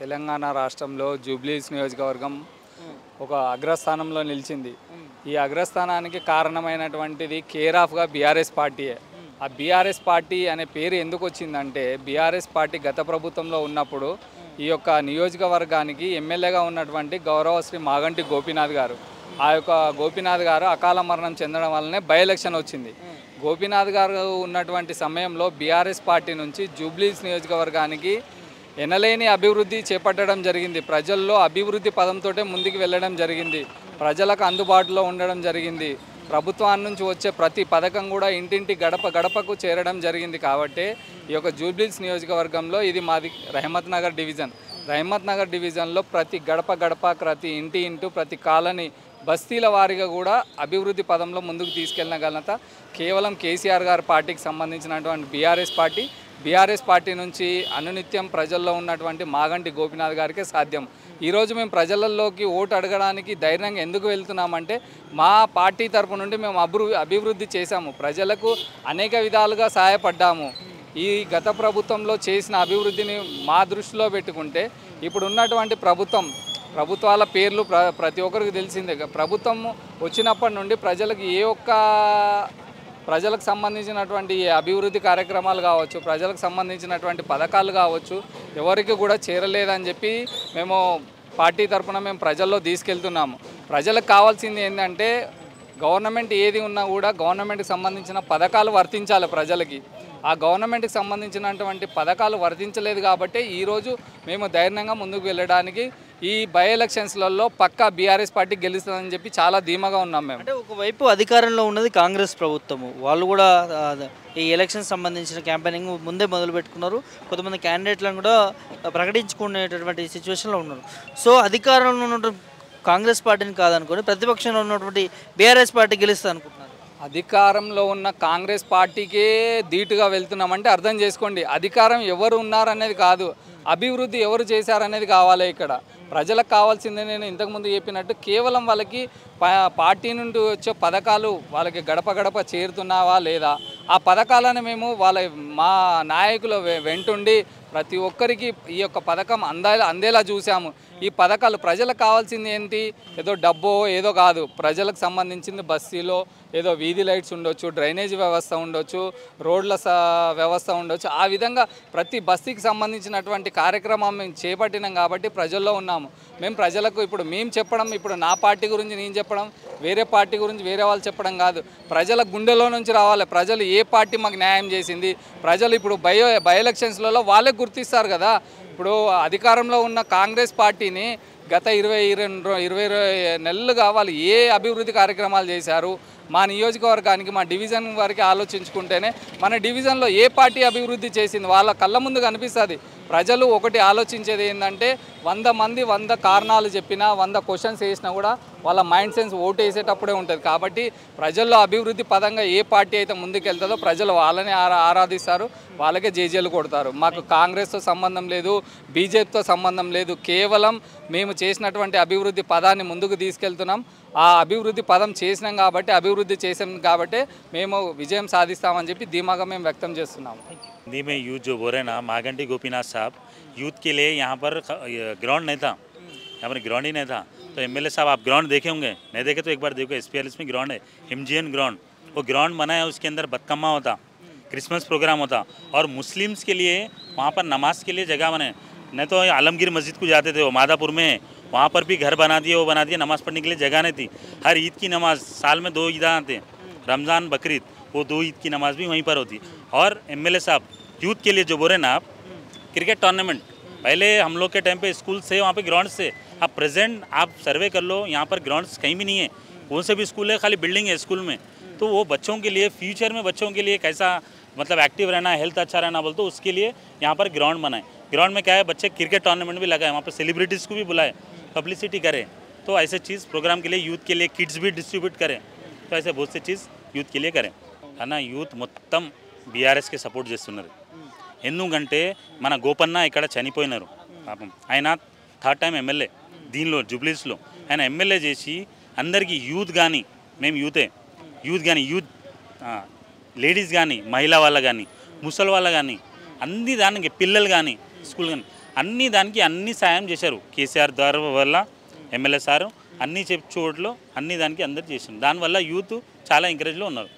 తెలంగాణ రాష్ట్రంలో జూబ్లీహిల్స్ నియోజకవర్గం ఒక అగ్రస్థానంలో నిలిచింది. ఈ అగ్రస్థానానికి కారణమైనటువంటిది కేర్ ఆఫ్గా బీఆర్ఎస్ పార్టీయే. ఆ బీఆర్ఎస్ పార్టీ అనే పేరు ఎందుకు వచ్చిందంటే, బీఆర్ఎస్ పార్టీ గత ప్రభుత్వంలో ఉన్నప్పుడు ఈ యొక్క నియోజకవర్గానికి ఎమ్మెల్యేగా ఉన్నటువంటి గౌరవ శ్రీ మాగంటి గోపీనాథ్ గారు, ఆ యొక్క గోపీనాథ్ గారు అకాల మరణం చెందడం వల్లనే బై ఎలక్షన్ వచ్చింది. గోపీనాథ్ గారు ఉన్నటువంటి సమయంలో బీఆర్ఎస్ పార్టీ నుంచి జూబ్లీహిల్స్ నియోజకవర్గానికి ఎనలేని అభివృద్ధి చేపట్టడం జరిగింది. ప్రజల్లో అభివృద్ధి పదంతో ముందుకు వెళ్ళడం జరిగింది. ప్రజలకు అందుబాటులో ఉండడం జరిగింది. ప్రభుత్వం నుంచి వచ్చే ప్రతి పథకం కూడా ఇంటింటి గడపకు చేరడం జరిగింది. కాబట్టి ఈ యొక్క జూబ్లీహిల్స్ నియోజకవర్గంలో ఇది మాది రహమత్ నగర్ డివిజన్. రహమత్ నగర్ డివిజన్లో ప్రతి గడప ప్రతి ఇంటి ప్రతి కాలనీ బస్తీల వారీగా కూడా అభివృద్ధి పదంలో ముందుకు తీసుకెళ్ళిన ఘనత కేవలం కేసీఆర్ గారి పార్టీకి సంబంధించినటువంటి బీఆర్ఎస్ పార్టీ నుంచి అనునిత్యం ప్రజల్లో ఉన్నటువంటి మాగంటి గోపీనాథ్ గారికే సాధ్యం. ఈరోజు మేము ప్రజలలోకి ఓటు అడగడానికి ధైర్యంగా ఎందుకు వెళ్తున్నామంటే, మా పార్టీ తరపు నుండి మేము అభివృద్ధి చేశాము, ప్రజలకు అనేక విధాలుగా సహాయపడ్డాము. ఈ గత ప్రభుత్వంలో చేసిన అభివృద్ధిని మా దృష్టిలో పెట్టుకుంటే ఇప్పుడు ఉన్నటువంటి ప్రభుత్వాల పేర్లు ప్రతి ఒక్కరికి తెలిసిందే. ప్రభుత్వం వచ్చినప్పటి నుండి ప్రజలకు సంబంధించినటువంటి అభివృద్ధి కార్యక్రమాలు కావచ్చు, ప్రజలకు సంబంధించినటువంటి పథకాలు కావచ్చు, ఎవరికి కూడా చేరలేదని చెప్పి మేము పార్టీ తరఫున మేము ప్రజల్లో తీసుకెళ్తున్నాము. ప్రజలకు కావాల్సింది ఏంటంటే, గవర్నమెంట్ ఏది ఉన్నా కూడా గవర్నమెంట్కి సంబంధించిన పథకాలు వర్తించాలి ప్రజలకి. ఆ గవర్నమెంట్కి సంబంధించినటువంటి పథకాలు వర్తించలేదు కాబట్టి ఈరోజు మేము ధైర్యంగా ముందుకు వెళ్ళడానికి ఈ బై ఎలక్షన్స్లలో పక్కా బీఆర్ఎస్ పార్టీ గెలుస్తుందని చెప్పి చాలా ధీమాగా ఉన్నాం మేము. అంటే ఒకవైపు అధికారంలో ఉన్నది కాంగ్రెస్ ప్రభుత్వము, వాళ్ళు కూడా ఈ ఎలక్షన్ సంబంధించిన క్యాంపెయినింగ్ ముందే మొదలు పెట్టుకున్నారు. కొంతమంది క్యాండిడేట్లను కూడా ప్రకటించుకునేటటువంటి సిచ్యువేషన్లో ఉన్నారు. సో అధికారంలో ఉన్నటువంటి కాంగ్రెస్ పార్టీని కాదనుకొని ప్రతిపక్షంలో ఉన్నటువంటి బీఆర్ఎస్ పార్టీ గెలుస్తుంది అనుకుంటున్నారు. అధికారంలో ఉన్న కాంగ్రెస్ పార్టీకే ధీటుగా వెళ్తున్నామంటే అర్థం చేసుకోండి, అధికారం ఎవరు ఉన్నారనేది కాదు, అభివృద్ధి ఎవరు చేశారనేది కావాలి. ఇక్కడ ప్రజలకు కావాల్సిందే, నేను ఇంతకుముందు చెప్పినట్టు కేవలం వాళ్ళకి పార్టీ నుండి వచ్చే పథకాలు వాళ్ళకి గడప చేరుతున్నావా లేదా, ఆ పథకాలను మేము మా నాయకుల వెంటుండి ప్రతి ఒక్కరికి ఈ యొక్క పథకం అందేలా చూసాము. ఈ పథకాలు ప్రజలకు కావాల్సింది ఏంటి? ఏదో డబ్బో ఏదో కాదు, ప్రజలకు సంబంధించింది బస్తీలో ఏదో వీధి లైట్స్ ఉండొచ్చు, డ్రైనేజీ వ్యవస్థ ఉండొచ్చు, రోడ్ల వ్యవస్థ ఉండొచ్చు. ఆ విధంగా ప్రతి బస్తీకి సంబంధించినటువంటి కార్యక్రమం మేము చేపట్టినాం కాబట్టి ప్రజల్లో ఉన్నాము. మేము ప్రజలకు మేము చెప్పడం, ఇప్పుడు నా పార్టీ గురించి నేను చెప్పడం, వేరే పార్టీ గురించి వేరే వాళ్ళు చెప్పడం కాదు, ప్రజల గుండెలో నుంచి రావాలి. ప్రజలు ఏ పార్టీ మాకు న్యాయం చేసింది, ప్రజలు ఇప్పుడు బై ఎలక్షన్స్లలో వాళ్ళే గుర్తిస్తారు కదా. ఇప్పుడు అధికారంలో ఉన్న కాంగ్రెస్ పార్టీని గత 20 నెలలుగా వాళ్ళు ఏ అభివృద్ధి కార్యక్రమాలు చేశారు, మా నియోజకవర్గానికి మా డివిజన్ వరకు ఆలోచించుకుంటేనే మన డివిజన్లో ఏ పార్టీ అభివృద్ధి చేసింది వాళ్ళ కళ్ళ ముందు కనిపిస్తుంది. ప్రజలు ఒకటి ఆలోచించేది ఏంటంటే 100 మంది 100 కారణాలు చెప్పినా 100 క్వశ్చన్స్ వేసినా కూడా వాళ్ళ మైండ్ సెన్స్ ఓటు వేసేటప్పుడే ఉంటుంది. కాబట్టి ప్రజల్లో అభివృద్ధి పదంగా ఏ పార్టీ అయితే ముందుకెళ్తుందో ప్రజలు వాళ్ళని ఆరాధిస్తారు, వాళ్ళకే జేజేలు కొడతారు. మాకు కాంగ్రెస్తో సంబంధం లేదు, బీజేపీతో సంబంధం లేదు, కేవలం మేము చేసినటువంటి అభివృద్ధి పదాన్ని ముందుకు తీసుకెళ్తున్నాం. ఆ అభివృద్ధి పదం చేసినాం కాబట్టి, అభివృద్ధి చేసాం కాబట్టి మేము విజయం సాధిస్తామని చెప్పి ధీమాగా మేము వ్యక్తం చేస్తున్నాము. हिंदी में यूथ जो बोल रहे हैं ना, मागंटी गोपीनाथ साहब, यूथ के लिए यहाँ पर ग्राउंड नहीं था, यहाँ पर ग्राउंड ही नहीं था. तो एमएलए साहब आप ग्राउंड देखे होंगे, नहीं देखे तो एक बार देखो, SPLS में ग्राउंड है, MGN ग्राउंड. वो ग्राउंड बना है, उसके अंदर बतकम्मा होता, क्रिसमस प्रोग्राम होता, और मुस्लिम्स के लिए वहाँ पर नमाज के लिए जगह बने. नहीं तो आलमगीर मस्जिद को जाते थे, वो मादापुर में, वहाँ पर भी घर बना दिए, वो बना दिए, नमाज़ पढ़ने के लिए जगह नहीं थी. हर ईद की नमाज़, साल में 2 ईद आते हैं, रमज़ान बकरीद, वो 2 ईद की नमाज़ भी वहीं पर होती. और एमएलए साहब यूथ के लिए जो बोल रहे ना आप, क्रिकेट टूर्नामेंट पहले हम लोग के टाइम पे स्कूल से वहाँ पे ग्राउंड से, अब प्रेजेंट आप सर्वे कर लो, यहाँ पर ग्राउंड्स कहीं भी नहीं है. कौन से भी स्कूल है, खाली बिल्डिंग है स्कूल में. तो वो बच्चों के लिए फ्यूचर में बच्चों के लिए कैसा मतलब एक्टिव रहना, हेल्थ अच्छा रहना बोलते, उसके लिए यहाँ पर ग्राउंड बनाए. ग्राउंड में क्या है, बच्चे क्रिकेट टूर्नामेंट भी लगाए, वहाँ पर सेलिब्रिटीज़ को भी बुलाए, पब्लिसिटी करें. तो ऐसे चीज़ प्रोग्राम के लिए यूथ के लिए किट्स भी डिस्ट्रीब्यूट करें. तो ऐसे बहुत सी चीज़ యూత్ के लिए करें. అన్న యూత్ మొత్తం బీఆర్ఎస్కి సపోర్ట్ చేస్తున్నారు. ఎందుకంటే మన గోపన్న ఇక్కడ చనిపోయినారు పాపం. ఆయన 3rd టైం ఎమ్మెల్యే దీనిలో జూబ్లీస్లో. ఆయన ఎమ్మెల్యే చేసి అందరికీ యూత్ కానీ, మేము యూత్ కానీ లేడీస్ కానీ, మహిళా వాళ్ళ కానీ, ముసలి వాళ్ళ కానీ, అన్ని దానికి పిల్లలు కానీ, స్కూల్ కానీ అన్ని దానికి అన్ని సాయం చేశారు. కేసీఆర్ ద్వారా వల్ల ఎమ్మెల్యే సారు అన్ని చోట్ల అన్ని దానికి అందరు చేశారు. దానివల్ల యూత్ చాలా ఎంకరేజ్లో ఉన్నారు.